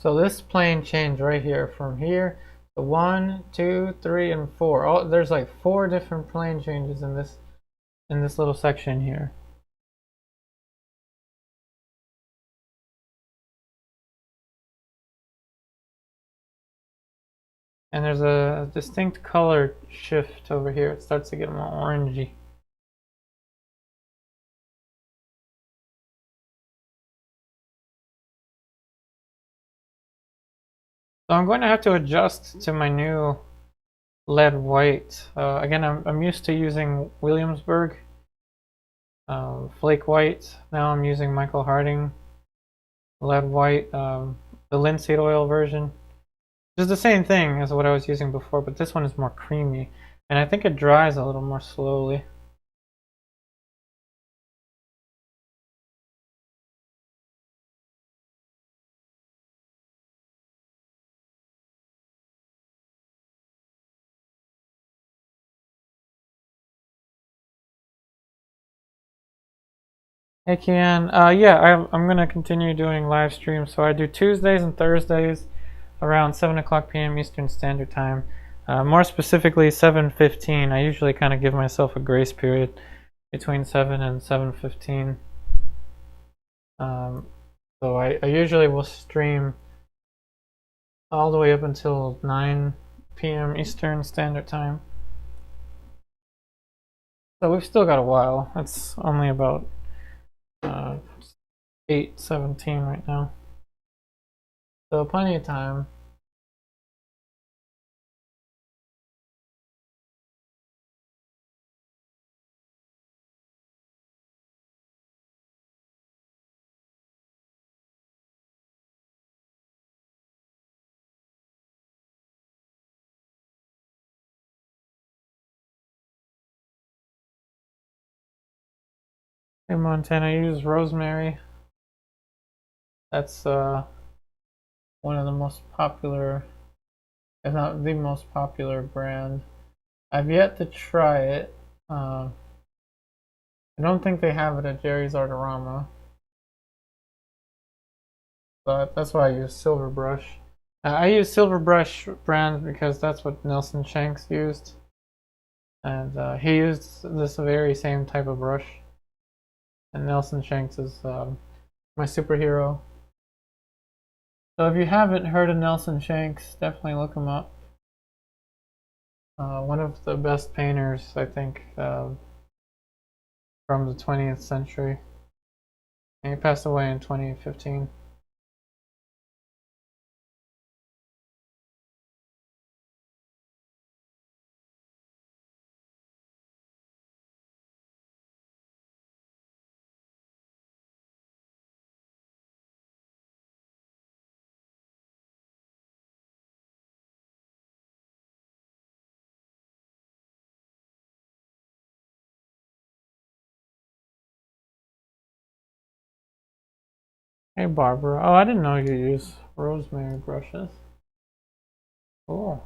So this plane change right here, from here to 1, 2, 3, and 4. Oh, there's like 4 different plane changes in this little section here. And there's a distinct color shift over here. It starts to get more orangey. So I'm going to have to adjust to my new lead white. Again, I'm used to using Williamsburg flake white. Now I'm using Michael Harding lead white, the linseed oil version. Which is the same thing as what I was using before, but this one is more creamy, and I think it dries a little more slowly. Hey Kian, yeah, I'm gonna continue doing live streams. So I do Tuesdays and Thursdays around 7 o'clock p.m. Eastern Standard Time. More specifically, 7:15. I usually kind of give myself a grace period between 7 and 7:15. So I usually will stream all the way up until 9 p.m. Eastern Standard Time. So we've still got a while. It's only about 8:17 right now. So plenty of time. In Montana, I use rosemary. That's one of the most popular, if not the most popular brand. I've yet to try it. I don't think they have it at Jerry's Artorama, but that's why I use Silver Brush. I use Silver Brush brand because that's what Nelson Shanks used, and he used this very same type of brush. And Nelson Shanks is my superhero. So if you haven't heard of Nelson Shanks, definitely look him up. One of the best painters, I think, from the 20th century. And he passed away in 2015. Hey Barbara. Oh, I didn't know you use rosemary brushes. Cool.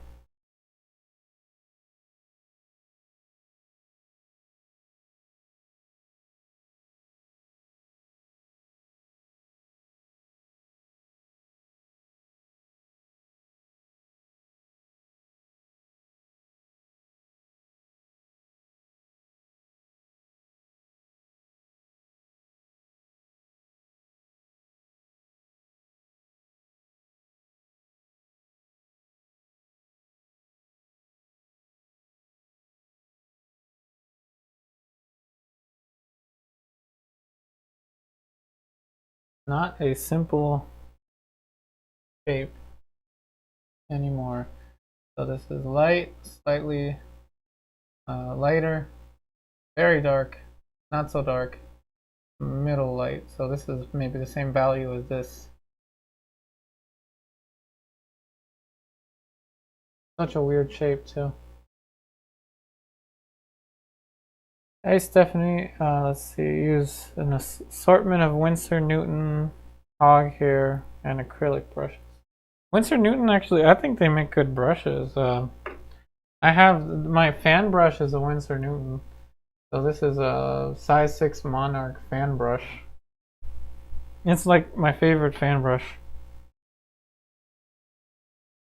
Not a simple shape anymore. So this is light, slightly lighter, very dark, not so dark, middle light. So this is maybe the same value as this. Such a weird shape too. Hey Stephanie, let's see, use an assortment of Winsor Newton, hog hair, and acrylic brushes. Winsor Newton, actually, I think they make good brushes. I have, my fan brush is a Winsor Newton. So this is a size 6 Monarch fan brush. It's like my favorite fan brush.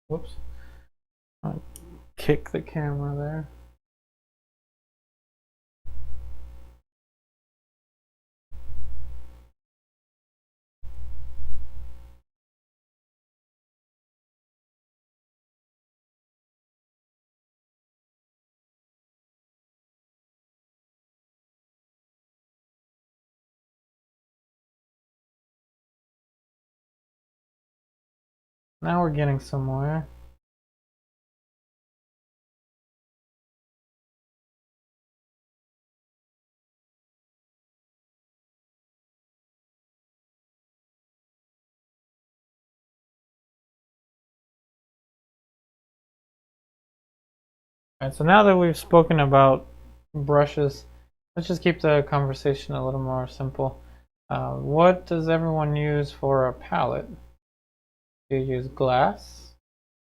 Whoops. I'll kick the camera there. Now we're getting somewhere. Alright, so now that we've spoken about brushes, let's just keep the conversation a little more simple. What does everyone use for a palette? Do you use glass,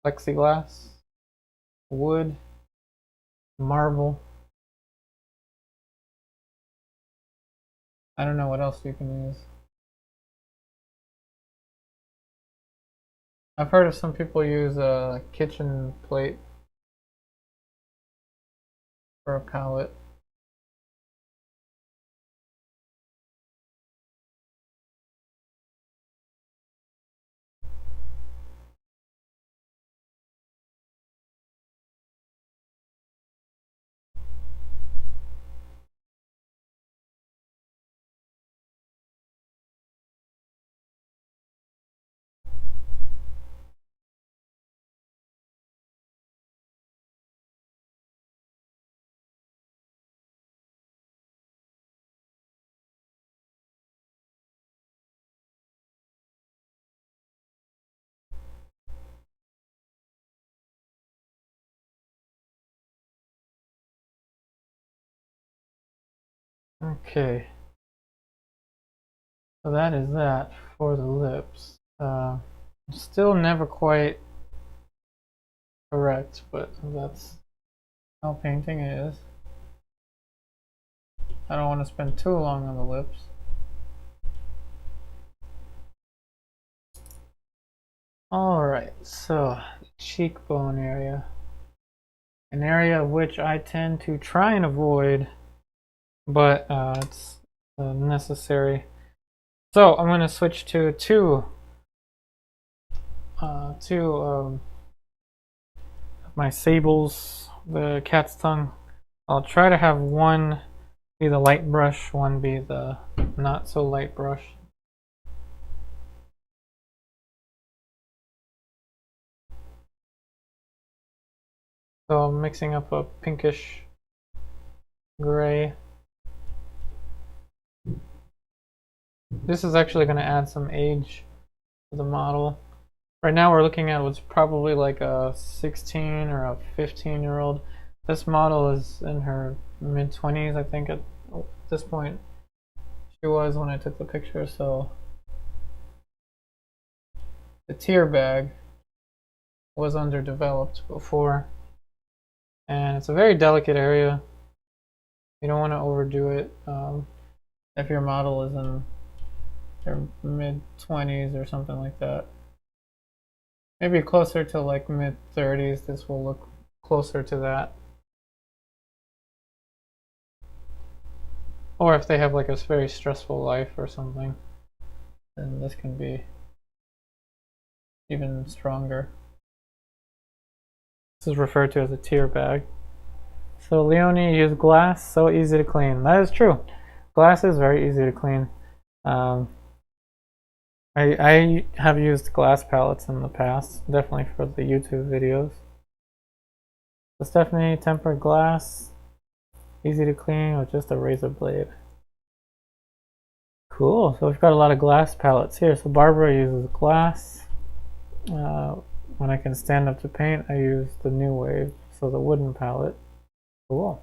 plexiglass, wood, marble? I don't know what else you can use. I've heard of some people use a kitchen plate for a palette. Okay, so that is that for the lips. Still never quite correct, but that's how painting is. I don't want to spend too long on the lips. Alright, so cheekbone area. An area of which I tend to try and avoid, but it's necessary. So I'm going to switch to two my sables, the cat's tongue. I'll try to have one be the light brush, one be the not so light brush. So I'm mixing up a pinkish gray. This is actually going to add some age to the model. Right now we're looking at what's probably like a 16 or a 15-year-old. This model is in her mid-20s, I think at this point. She was when I took the picture, so the tear bag was underdeveloped before. And it's a very delicate area. You don't want to overdo it. If your model is in their mid-20s or something like that. Maybe closer to like mid-30s, this will look closer to that. Or if they have like a very stressful life or something, then this can be even stronger. This is referred to as a tear bag. So Leonie used glass, so easy to clean. That is true. Glass is very easy to clean. I have used glass palettes in the past, definitely for the YouTube videos. So Stephanie, tempered glass, easy to clean with just a razor blade. Cool, so we've got a lot of glass palettes here. So Barbara uses glass. When I can stand up to paint, I use the New Wave, so the wooden palette. Cool.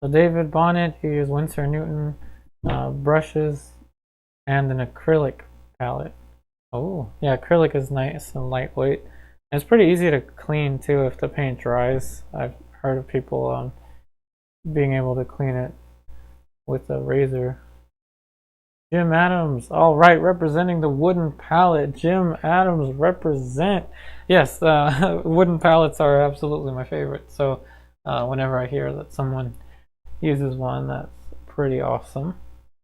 So David Bonnet, he used Winsor Newton brushes and an acrylic palette. Oh, yeah, acrylic is nice and lightweight. And it's pretty easy to clean too if the paint dries. I've heard of people being able to clean it with a razor. Jim Adams, all right, representing the wooden palette. Jim Adams, represent. Yes, wooden palettes are absolutely my favorite. So whenever I hear that someone uses one, that's pretty awesome.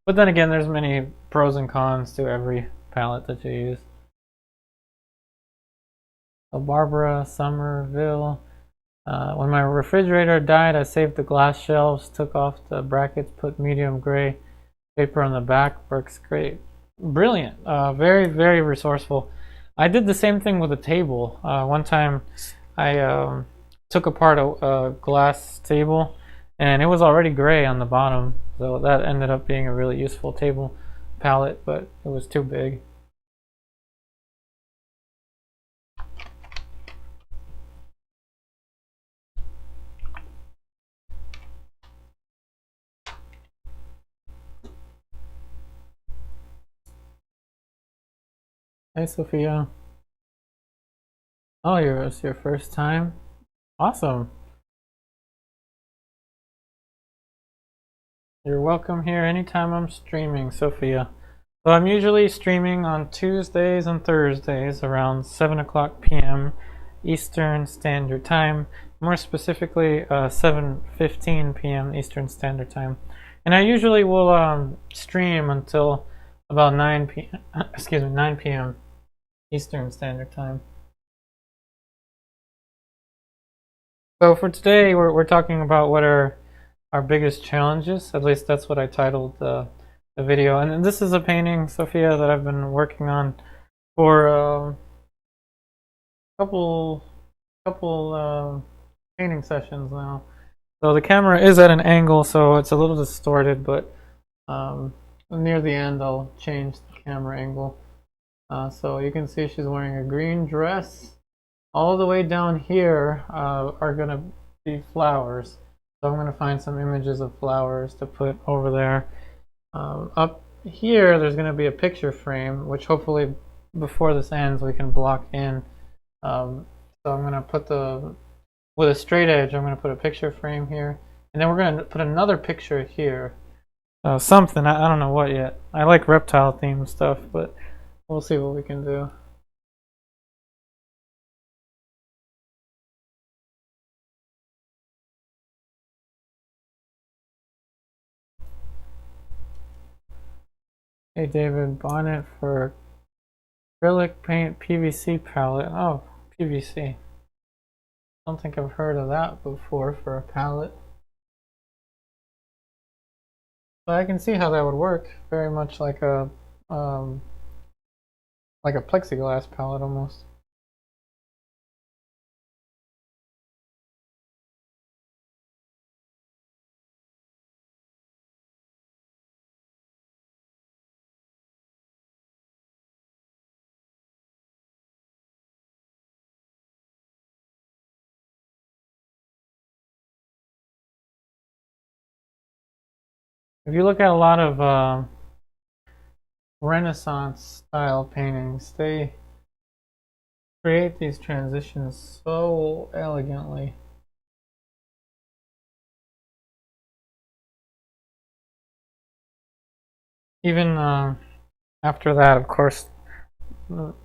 But then again, there's many pros and cons to every palette that you use. So Barbara Somerville. When my refrigerator died, I saved the glass shelves, took off the brackets, put medium gray paper on the back. Works great. Brilliant. Very, very resourceful. I did the same thing with a table. One time I took apart a glass table and it was already gray on the bottom, so that ended up being a really useful table palette, but it was too big. Hey, Sophia. Oh, it's your first time? Awesome. You're welcome here anytime I'm streaming, Sophia. So I'm usually streaming on Tuesdays and Thursdays around 7 o'clock p.m. Eastern Standard Time. More specifically, 7:15 p.m. Eastern Standard Time. And I usually will stream until about 9 p.m. Excuse me, 9 p.m. Eastern Standard Time. So for today, we're talking about what are our biggest challenges. At least that's what I titled the video. And this is a painting, Sophia, that I've been working on for a couple painting sessions now. So the camera is at an angle, so it's a little distorted, but near the end I'll change the camera angle. So you can see she's wearing a green dress. All the way down here are going to be flowers. So I'm going to find some images of flowers to put over there. Up here, there's going to be a picture frame, which hopefully before this ends we can block in. So I'm going to put with a straight edge, I'm going to put a picture frame here. And then we're going to put another picture here. Something, I don't know what yet. I like reptile themed stuff, but we'll see what we can do. Hey David, bonnet for acrylic paint PVC palette. Oh, PVC. I don't think I've heard of that before for a palette. But I can see how that would work. Very much like a plexiglass palette almost. If you look at a lot of Renaissance style paintings, they create these transitions so elegantly. Even after that, of course,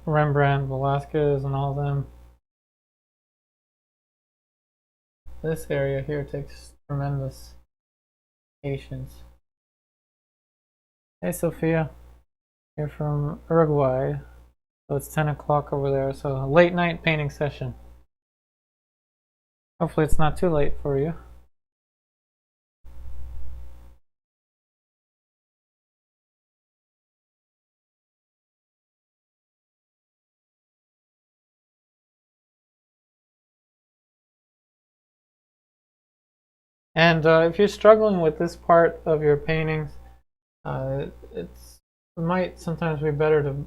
Rembrandt, Velasquez, and all of them. This area here takes tremendous patience. Hey Sophia, you're from Uruguay, so it's 10 o'clock over there, so a late night painting session. Hopefully it's not too late for you. And if you're struggling with this part of your paintings, it might sometimes be better to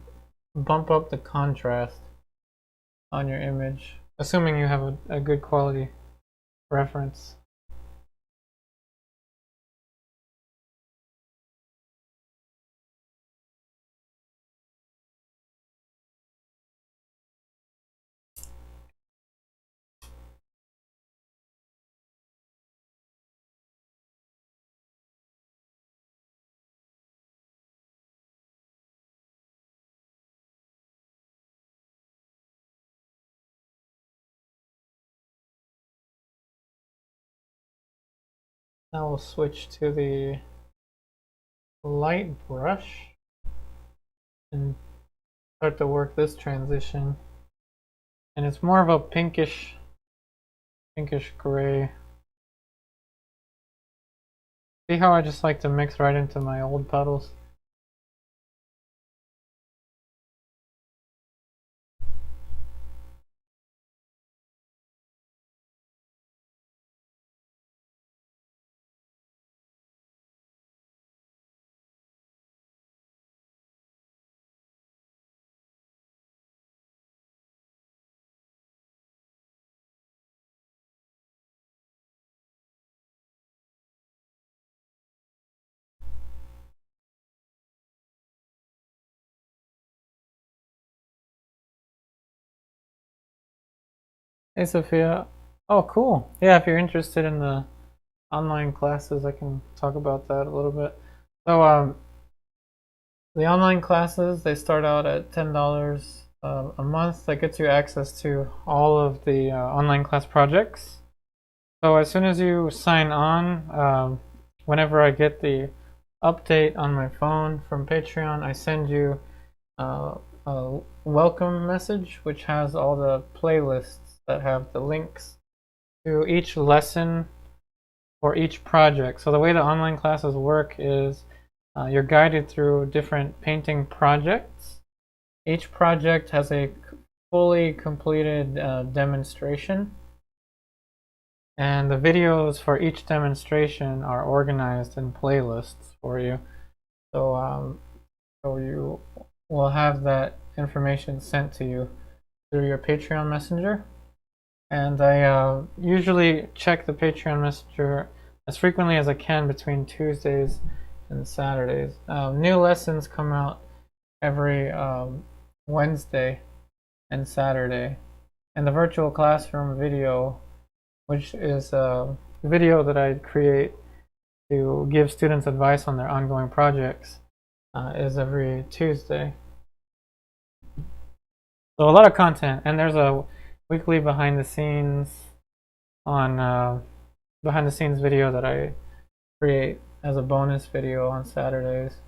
bump up the contrast on your image, assuming you have a good quality reference. Now we'll switch to the light brush and start to work this transition. And it's more of a pinkish gray. See how I just like to mix right into my old puddles? Hey Sophia. Oh, cool. Yeah, if you're interested in the online classes, I can talk about that a little bit. So, the online classes, they start out at $10 a month. That gets you access to all of the online class projects. So as soon as you sign on, whenever I get the update on my phone from Patreon, I send you uh, a welcome message, which has all the playlists that have the links to each lesson or each project. So the way the online classes work is you're guided through different painting projects. Each project has a fully completed demonstration, and the videos for each demonstration are organized in playlists for you. So you will have that information sent to you through your Patreon messenger. And I usually check the Patreon messenger as frequently as I can between Tuesdays and Saturdays. New lessons come out every Wednesday and Saturday. And the virtual classroom video, which is a video that I create to give students advice on their ongoing projects, is every Tuesday. So a lot of content, and there's a weekly behind the scenes video that I create as a bonus video on Saturdays.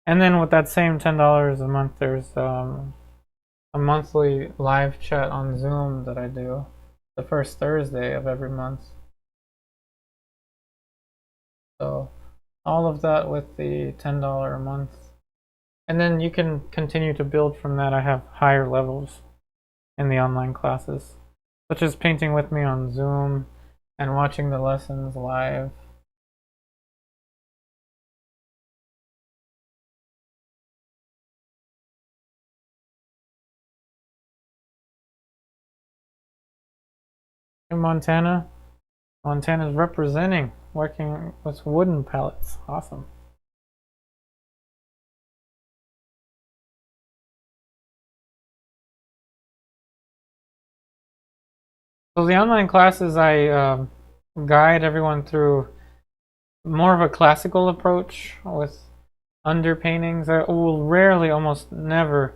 And then with that same $10 a month, there's a monthly live chat on Zoom that I do the first Thursday of every month. So all of that with the $10 a month. And then you can continue to build from that. I have higher levels in the online classes, such as painting with me on Zoom and watching the lessons live. In Montana, Montana's representing, working with wooden palettes. Awesome. So the online classes, I guide everyone through more of a classical approach with underpaintings. I will rarely, almost never,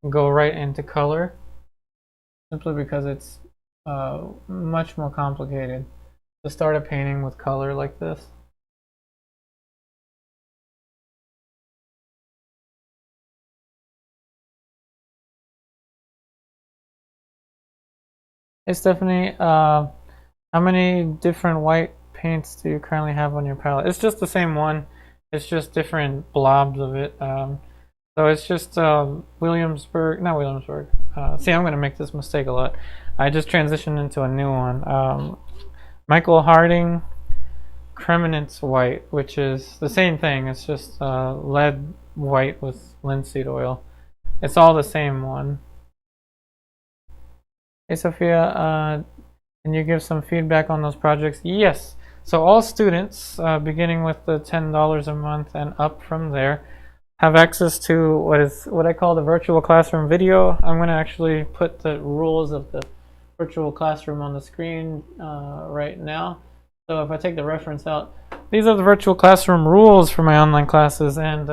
go right into color, simply because it's much more complicated to start a painting with color like this. Hey Stephanie, how many different white paints do you currently have on your palette? It's just the same one. It's just different blobs of it. So it's just Williamsburg, not Williamsburg. See, I'm going to make this mistake a lot. I just transitioned into a new one. Michael Harding Creminence White, which is the same thing. It's just lead white with linseed oil. It's all the same one. Hey Sophia, can you give some feedback on those projects? Yes. So all students, beginning with the $10 a month and up from there, have access to what I call the virtual classroom video. I'm going to actually put the rules of the virtual classroom on the screen right now. So if I take the reference out, these are the virtual classroom rules for my online classes. And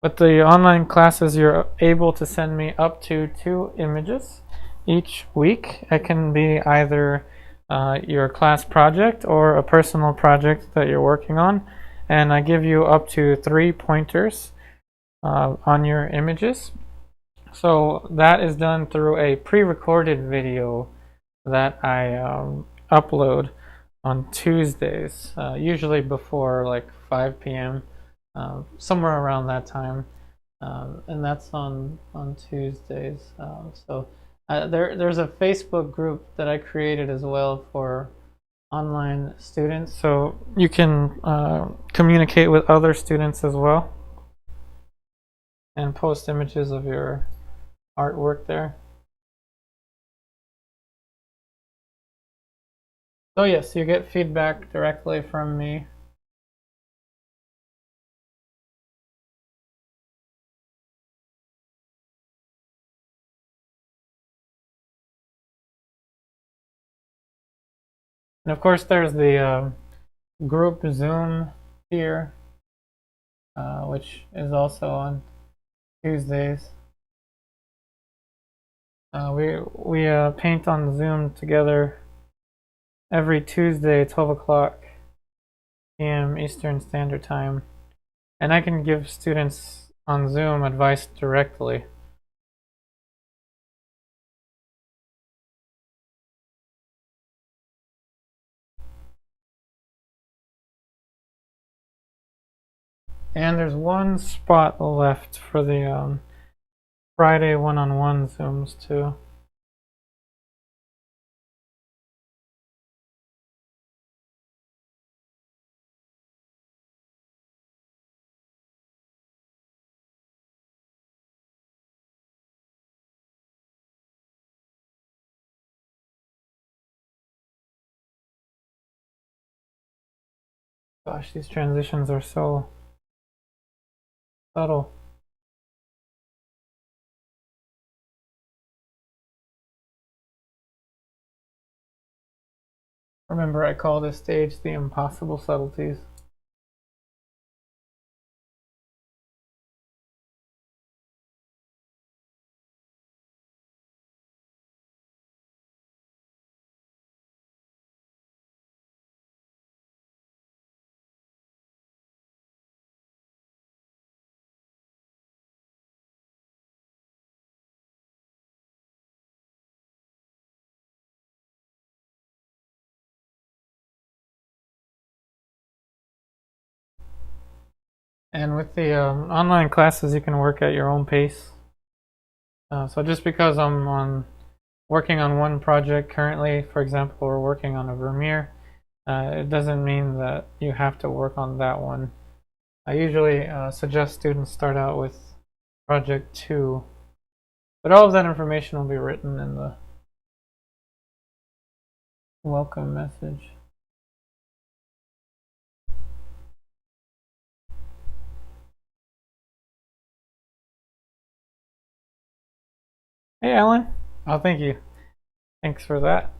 with the online classes, you're able to send me up to 2 images each week. It can be either your class project or a personal project that you're working on. And I give you up to 3 pointers on your images. So that is done through a pre-recorded video that I upload on Tuesdays, usually before like 5 p.m., somewhere around that time, and that's on Tuesdays. There's a Facebook group that I created as well for online students, so you can communicate with other students as well and post images of your artwork there. So yes, you get feedback directly from me. And of course there's the group Zoom here, which is also on Tuesdays. We paint on Zoom together every Tuesday, 12 o'clock p.m. Eastern Standard Time, and I can give students on Zoom advice directly. And there's one spot left for the Friday one-on-one Zooms too. Gosh, these transitions are so subtle. Remember, I call this stage the impossible subtleties. And with the online classes, you can work at your own pace. So just because I'm working on one project currently, for example, we're working on a Vermeer, it doesn't mean that you have to work on that one. I usually suggest students start out with project 2, but all of that information will be written in the welcome message. Hey, Alan. Oh, thank you. Thanks for that.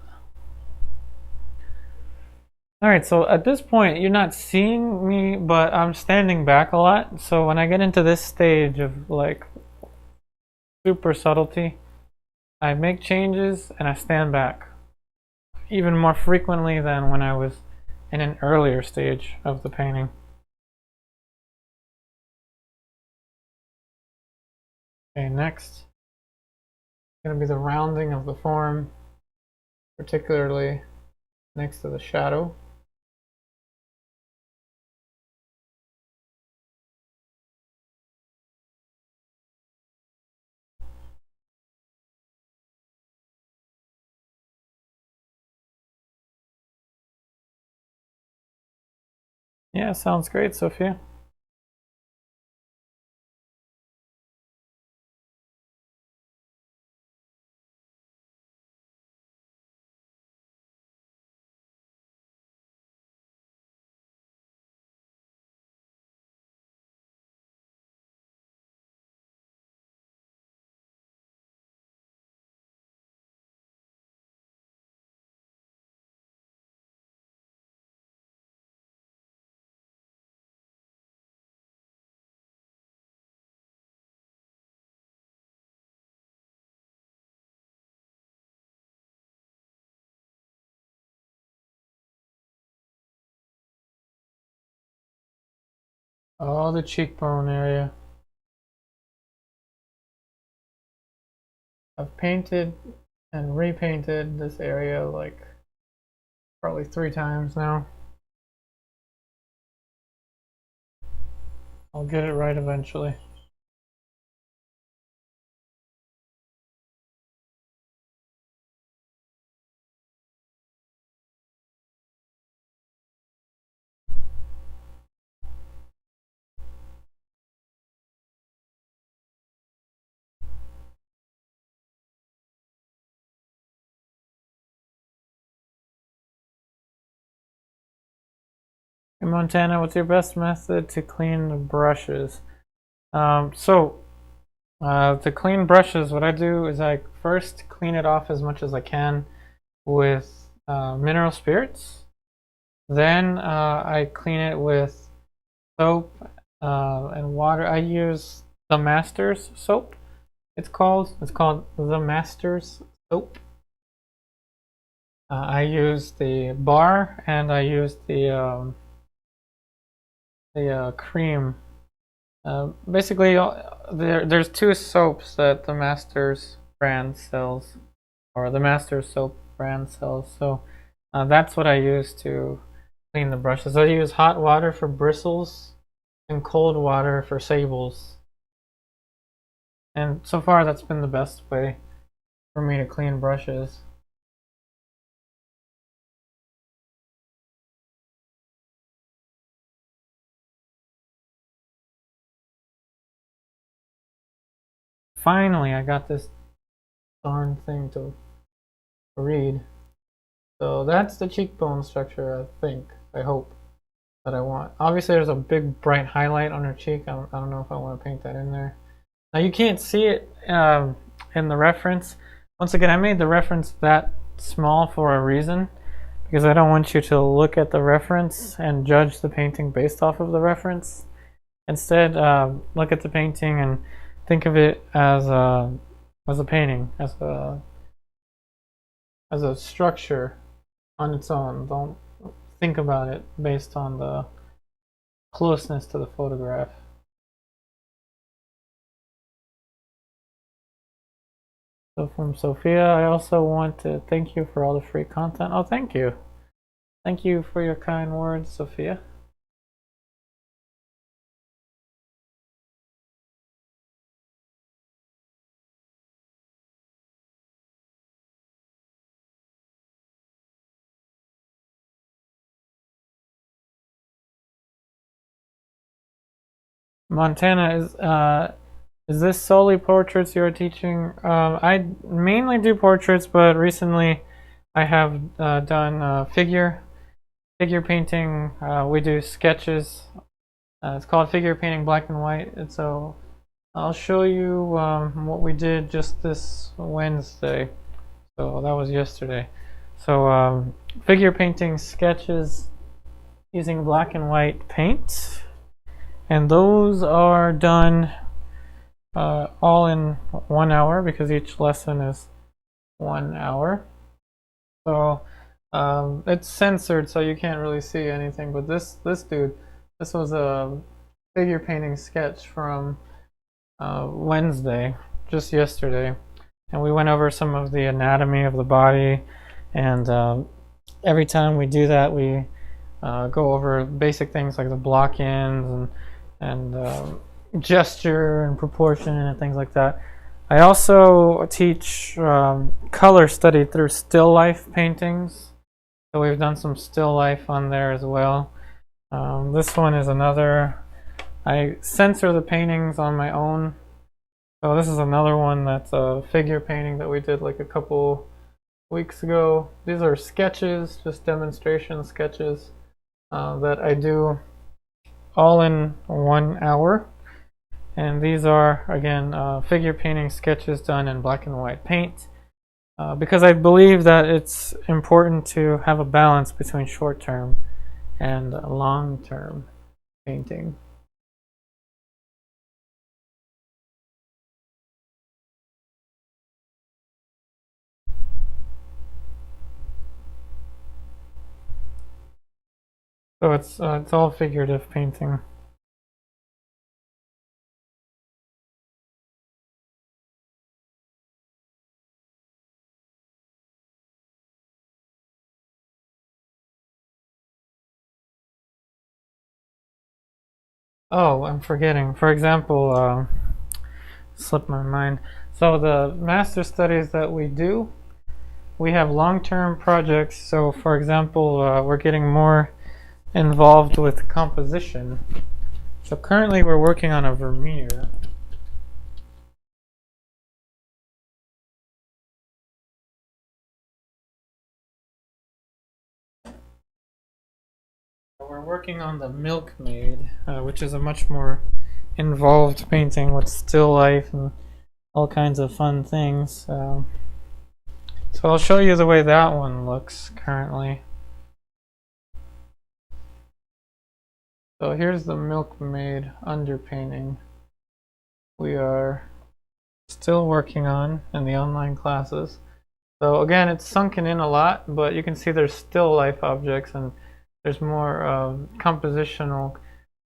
Alright, so at this point, you're not seeing me, but I'm standing back a lot. So when I get into this stage of like super subtlety, I make changes and I stand back even more frequently than when I was in an earlier stage of the painting. Okay, next. Going to be the rounding of the form, particularly next to the shadow. Yeah, sounds great, Sophia. Oh, the cheekbone area. I've painted and repainted this area like probably 3 times now. I'll get it right eventually. Hey Montana, what's your best method to clean the brushes? To clean brushes, what I do is I first clean it off as much as I can with mineral spirits. Then I clean it with soap and water. I use the Masters soap. It's called the Masters soap. I use the bar and I use the cream. Basically, there's two soaps that the Masters brand sells, or the Masters soap brand sells. So that's what I use to clean the brushes. I use hot water for bristles and cold water for sables. And so far, that's been the best way for me to clean brushes. Finally, I got this darn thing to read. So that's the cheekbone structure, I hope, that I want. Obviously, there's a big bright highlight on her cheek. I don't know if I want to paint that in there. Now, you can't see it in the reference. Once again, I made the reference that small for a reason, because I don't want you to look at the reference and judge the painting based off of the reference. Instead, look at the painting and think of it as a painting, as a structure on its own. Don't think about it based on the closeness to the photograph. So from Sophia, I also want to thank you for all the free content. Oh, thank you. Thank you for your kind words, Sophia. Montana, is this solely portraits you're teaching? I mainly do portraits, but recently I have done figure painting. We do sketches. It's called figure painting black and white. And so I'll show you what we did just this Wednesday. So that was yesterday. So figure painting sketches using black and white paint. And those are done all in 1 hour, because each lesson is 1 hour. So it's censored, so you can't really see anything. But this dude, this was a figure painting sketch from Wednesday, just yesterday, and we went over some of the anatomy of the body. And every time we do that, we go over basic things like the block-ins and gesture and proportion and things like that. I also teach color study through still life paintings. So we've done some still life on there as well. This one is another. I censor the paintings on my own. So this is another one that's a figure painting that we did like a couple weeks ago. These are sketches, just demonstration sketches that I do all in 1 hour. And these are, again, figure painting sketches done in black and white paint, because I believe that it's important to have a balance between short-term and long-term painting. So it's all figurative painting. Oh, I'm forgetting. For example, slipped my mind. So the master studies that we do, we have long-term projects. So for example, we're getting more involved with composition. So currently we're working on a Vermeer. We're working on the Milkmaid, which is a much more involved painting with still life and all kinds of fun things. So I'll show you the way that one looks currently. So here's the Milkmaid underpainting we are still working on in the online classes. So again, it's sunken in a lot, but you can see there's still life objects and there's more compositional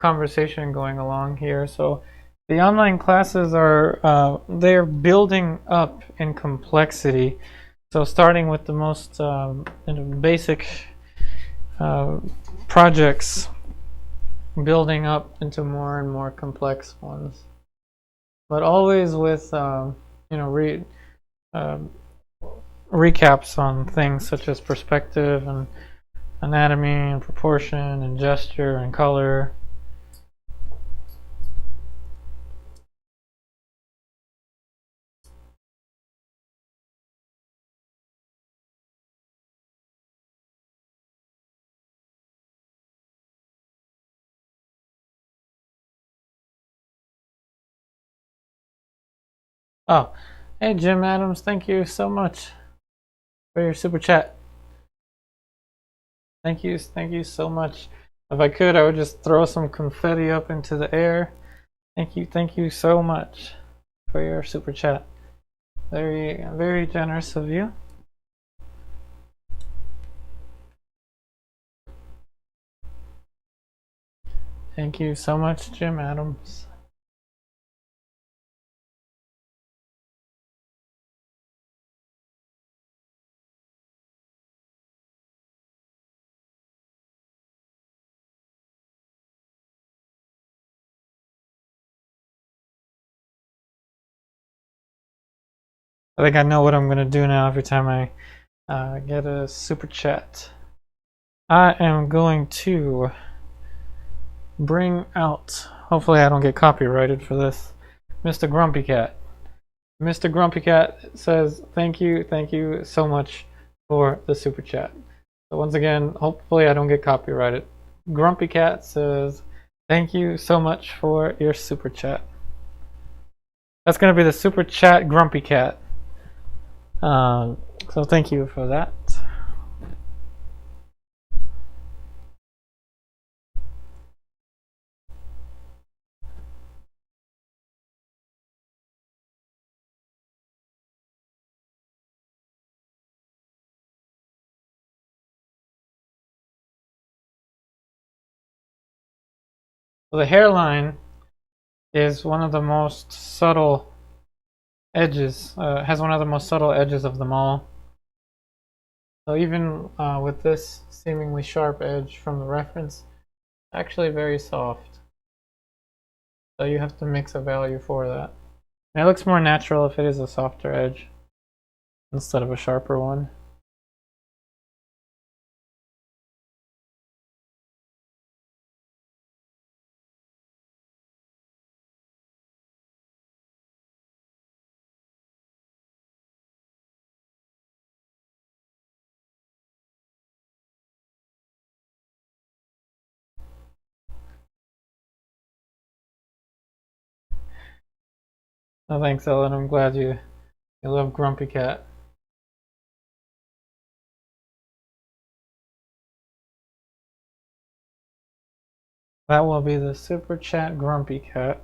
conversation going along here. So the online classes are they're building up in complexity. So starting with the most basic projects, building up into more and more complex ones, but always with recaps on things such as perspective and anatomy and proportion and gesture and color. Oh, hey Jim Adams, thank you so much for your super chat. Thank you so much. If I could, I would just throw some confetti up into the air. Thank you so much for your super chat. Very, very generous of you. Thank you so much, Jim Adams. I think I know what I'm going to do now every time I get a super chat. I am going to bring out, hopefully I don't get copyrighted for this, Mr. Grumpy Cat. Mr. Grumpy Cat says thank you so much for the super chat. So once again, hopefully I don't get copyrighted. Grumpy Cat says thank you so much for your super chat. That's going to be the super chat Grumpy Cat. So thank you for that. The hairline is one of the most subtle edges, has one of the most subtle edges of them all. So even with this seemingly sharp edge from the reference, actually very soft. So you have to mix a value for that. And it looks more natural if it is a softer edge instead of a sharper one. Oh, thanks, Ellen. I'm glad you love Grumpy Cat. That will be the super chat Grumpy Cat.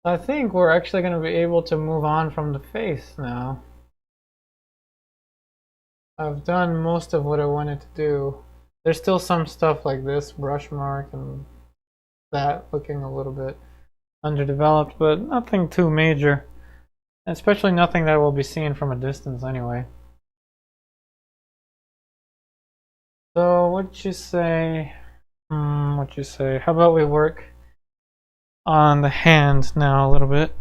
I think we're actually going to be able to move on from the face now. I've done most of what I wanted to do. There's still some stuff like this brush mark and that looking a little bit underdeveloped, but nothing too major. Especially nothing that will be seen from a distance anyway. So what'd you say? What'd you say? How about we work on the hand now a little bit?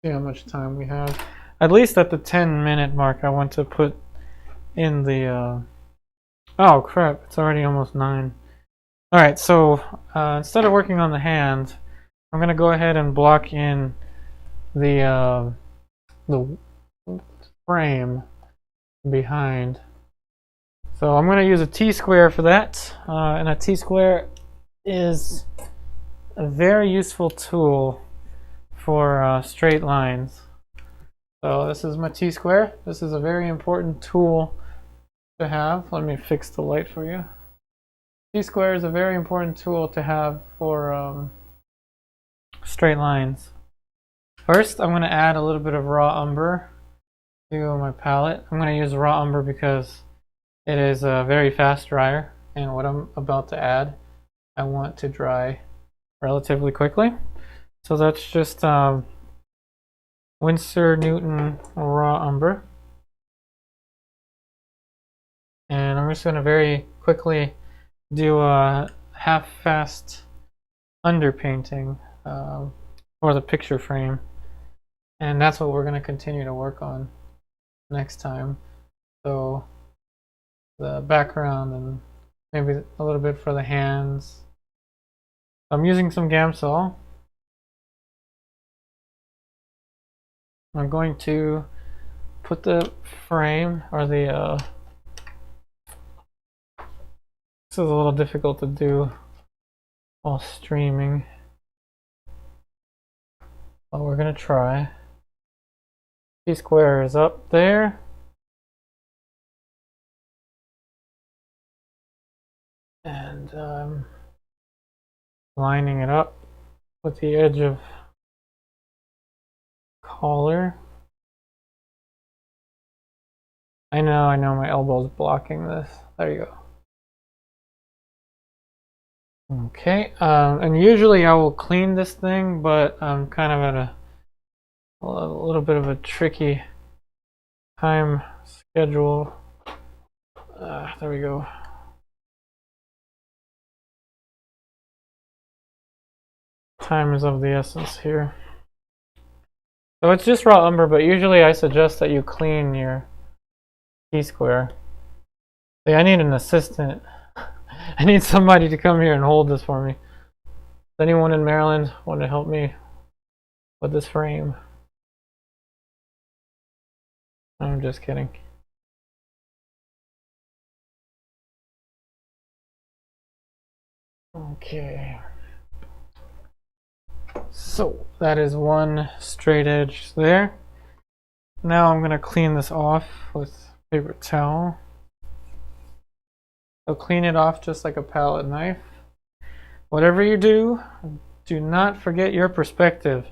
See how much time we have. At least at the 10-minute mark, I want to put in the. Oh crap! It's already almost 9. Alright, so instead of working on the hand, I'm going to go ahead and block in the frame behind. So I'm going to use a T-square for that, and a T-square is a very useful tool for straight lines. So this is my T-square. This is a very important tool to have. Let me fix the light for you. T-square is a very important tool to have for straight lines. First, I'm going to add a little bit of raw umber to my palette. I'm going to use raw umber because it is a very fast dryer, and what I'm about to add, I want to dry relatively quickly. So that's just Winsor Newton raw umber. And I'm just going to very quickly do a half-fast underpainting for the picture frame. And that's what we're going to continue to work on next time. So the background and maybe a little bit for the hands. I'm using some Gamsol. I'm going to put the frame or the this is a little difficult to do while streaming, but we're gonna try. T-square is up there. And lining it up with the edge of collar. I know my elbow's blocking this. There you go. Okay, and usually I will clean this thing, but I'm kind of at a little bit of a tricky time schedule. There we go. Time is of the essence here. So it's just raw umber, but usually I suggest that you clean your T-square. See, I need an assistant. I need somebody to come here and hold this for me. Does anyone in Maryland want to help me with this frame? I'm just kidding. Okay. So that is one straight edge there. Now I'm going to clean this off with paper towel. So clean it off just like a palette knife. Whatever you do, do not forget your perspective.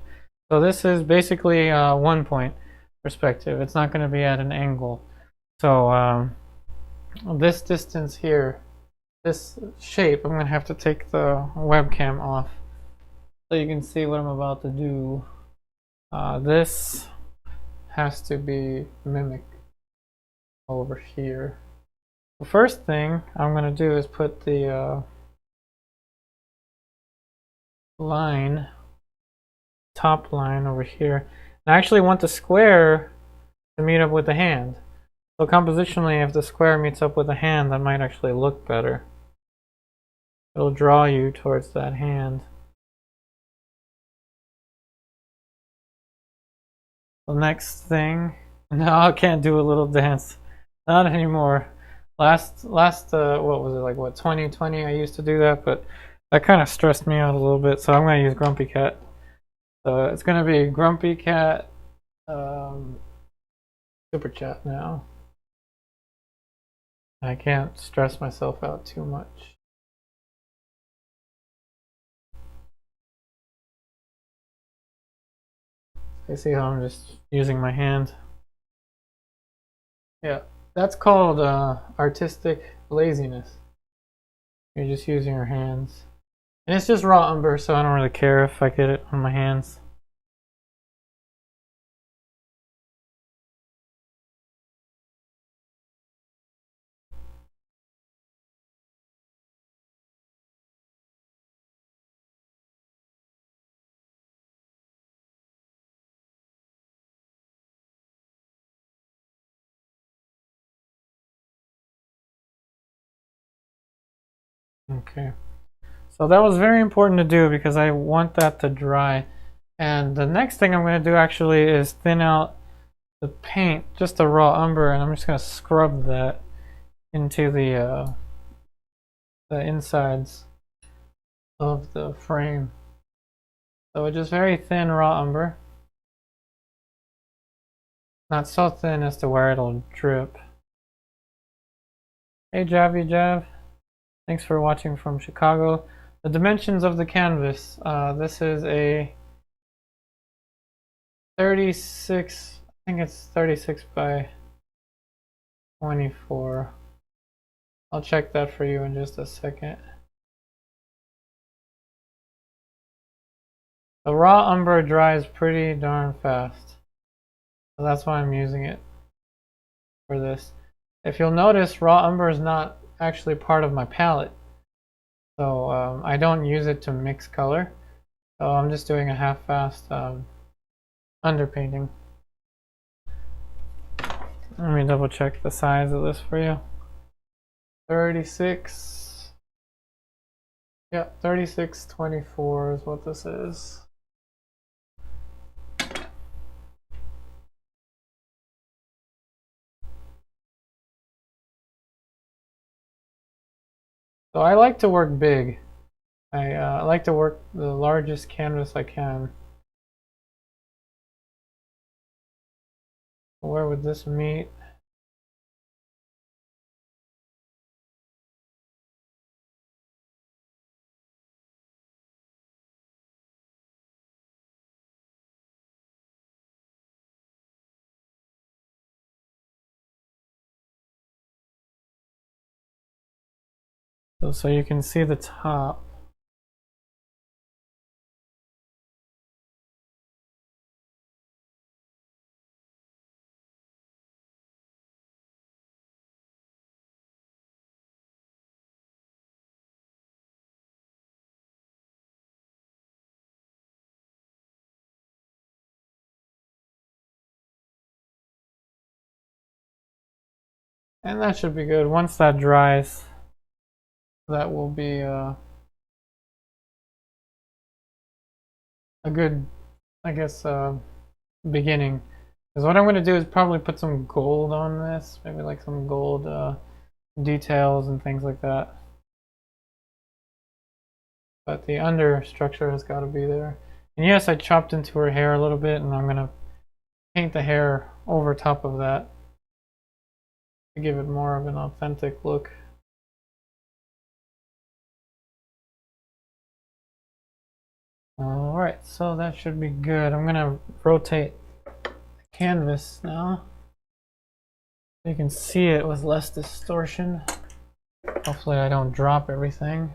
So this is basically 1 point perspective. It's not going to be at an angle. So this distance here, this shape, I'm going to have to take the webcam off so you can see what I'm about to do. This has to be mimicked over here. The first thing I'm going to do is put the top line over here. And I actually want the square to meet up with the hand. So compositionally, if the square meets up with the hand, that might actually look better. It'll draw you towards that hand. The next thing, no, I can't do a little dance. Not anymore. Last what was it, like what, 2020 I used to do that, but that kind of stressed me out a little bit, so I'm going to use Grumpy Cat. So it's going to be Grumpy Cat Super Chat now. I can't stress myself out too much. You see how I'm just using my hand? Yeah, that's called artistic laziness. You're just using your hands. And it's just raw umber, so I don't really care if I get it on my hands. Okay. So that was very important to do because I want that to dry. And the next thing I'm going to do actually is thin out the paint, just the raw umber, and I'm just going to scrub that into the insides of the frame. So it's just very thin raw umber. Not so thin as to where it'll drip. Hey Javi Jav, thanks for watching from Chicago. The dimensions of the canvas, this is a 36, I think it's 36 by 24. I'll check that for you in just a second. The raw umber dries pretty darn fast, so that's why I'm using it for this. If you'll notice, raw umber is not actually part of my palette, so I don't use it to mix color. So I'm just doing a half-fast underpainting. Let me double check the size of this for you. 36. Yeah, 3624 is what this is. So I like to work big. I like to work the largest canvas I can. Where would this meet? So you can see the top. And that should be good. Once that dries, that will be a good, I guess, beginning. Because what I'm going to do is probably put some gold on this, maybe like some gold details and things like that. But the under structure has got to be there. And yes, I chopped into her hair a little bit, and I'm going to paint the hair over top of that to give it more of an authentic look. Alright, so that should be good. I'm going to rotate the canvas now. You can see it with less distortion. Hopefully I don't drop everything.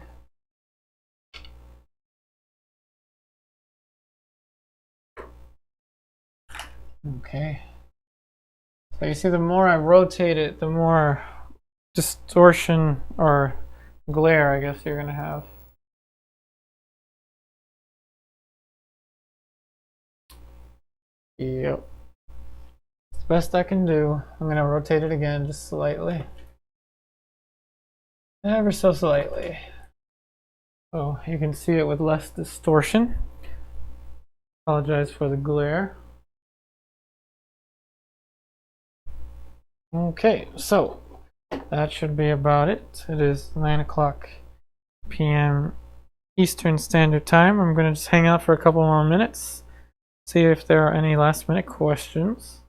Okay. So you see, the more I rotate it, the more distortion or glare, I guess, you're going to have. Yep. It's the best I can do. I'm going to rotate it again just slightly. Ever so slightly. So you can see it with less distortion. Apologize for the glare. Okay, so that should be about it. It is 9 o'clock p.m. Eastern Standard Time. I'm going to just hang out for a couple more minutes, see if there are any last minute questions.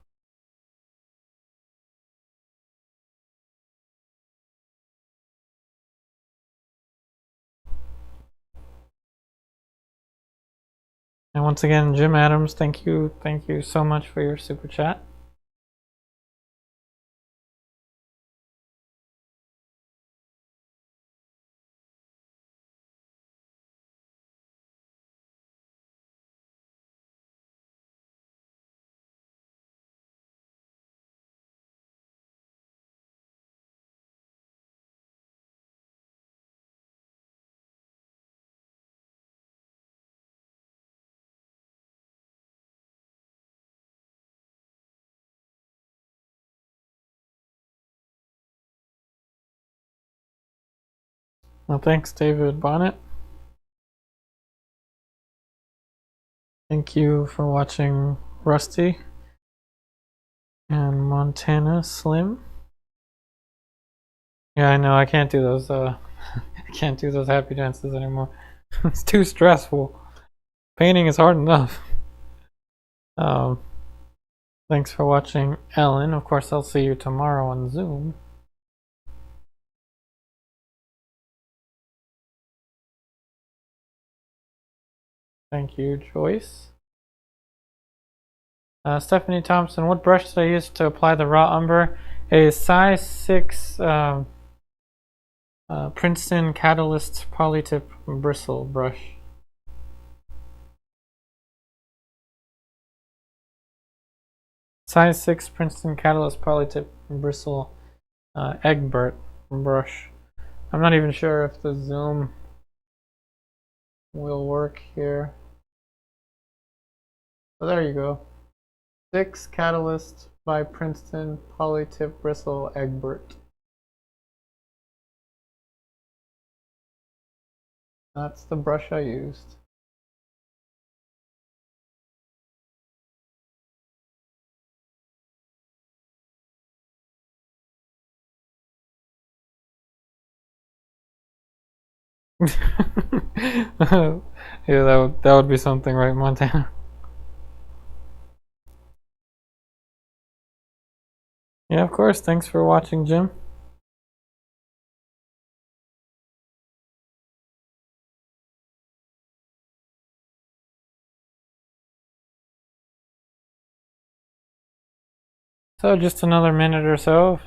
And once again, Jim Adams, thank you so much for your super chat. Well, thanks, David Bonnet. Thank you for watching, Rusty and Montana Slim. Yeah, I know I can't do those. I can't do those happy dances anymore. It's too stressful. Painting is hard enough. Thanks for watching, Ellen. Of course, I'll see you tomorrow on Zoom. Thank you, Joyce. Stephanie Thompson, what brush did I use to apply the raw umber? A size 6 Princeton Catalyst Polytip Bristle brush. Size 6 Princeton Catalyst Polytip Bristle Egbert brush. I'm not even sure if the zoom will work here. So there you go. 6 Catalyst by Princeton Polytip Bristle Egbert. That's the brush I used. Yeah, that would be something, right, Montana? Yeah, of course. Thanks for watching, Jim. So just another minute or so,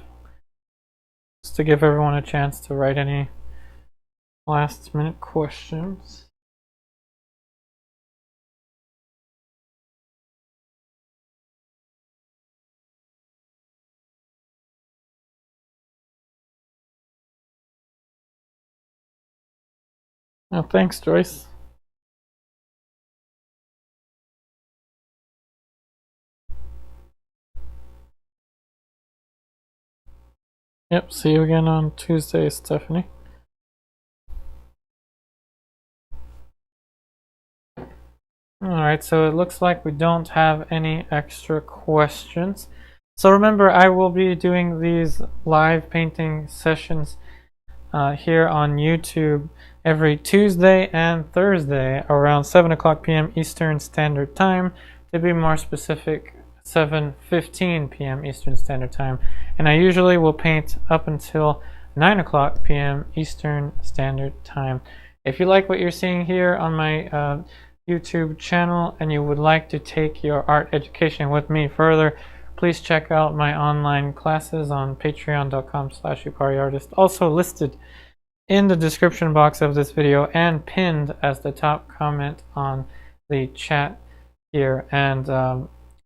just to give everyone a chance to write any last minute questions. Oh, thanks, Joyce. Yep, see you again on Tuesday, Stephanie. Alright, so it looks like we don't have any extra questions. So remember, I will be doing these live painting sessions here on YouTube every Tuesday and Thursday around 7 o'clock p.m. Eastern Standard Time. To be more specific, 7:15 p.m. Eastern Standard Time. And I usually will paint up until 9 o'clock p.m. Eastern Standard Time. If you like what you're seeing here on my YouTube channel and you would like to take your art education with me further, please check out my online classes on patreon.com/upariartist, also listed in the description box of this video and pinned as the top comment on the chat here. And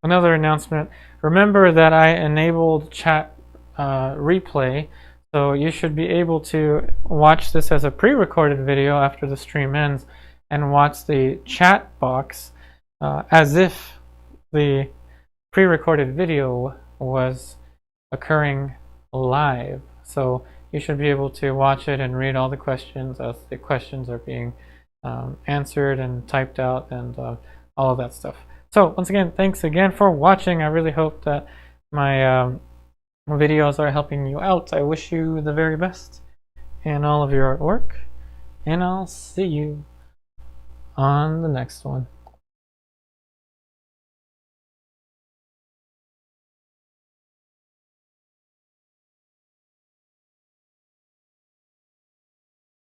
another announcement, remember that I enabled chat replay, so you should be able to watch this as a pre-recorded video after the stream ends and watch the chat box as if the pre-recorded video was occurring live. So you should be able to watch it and read all the questions as the questions are being answered and typed out and all of that stuff. So once again, thanks again for watching. I really hope that my videos are helping you out. I wish you the very best in all of your artwork, and I'll see you on the next one.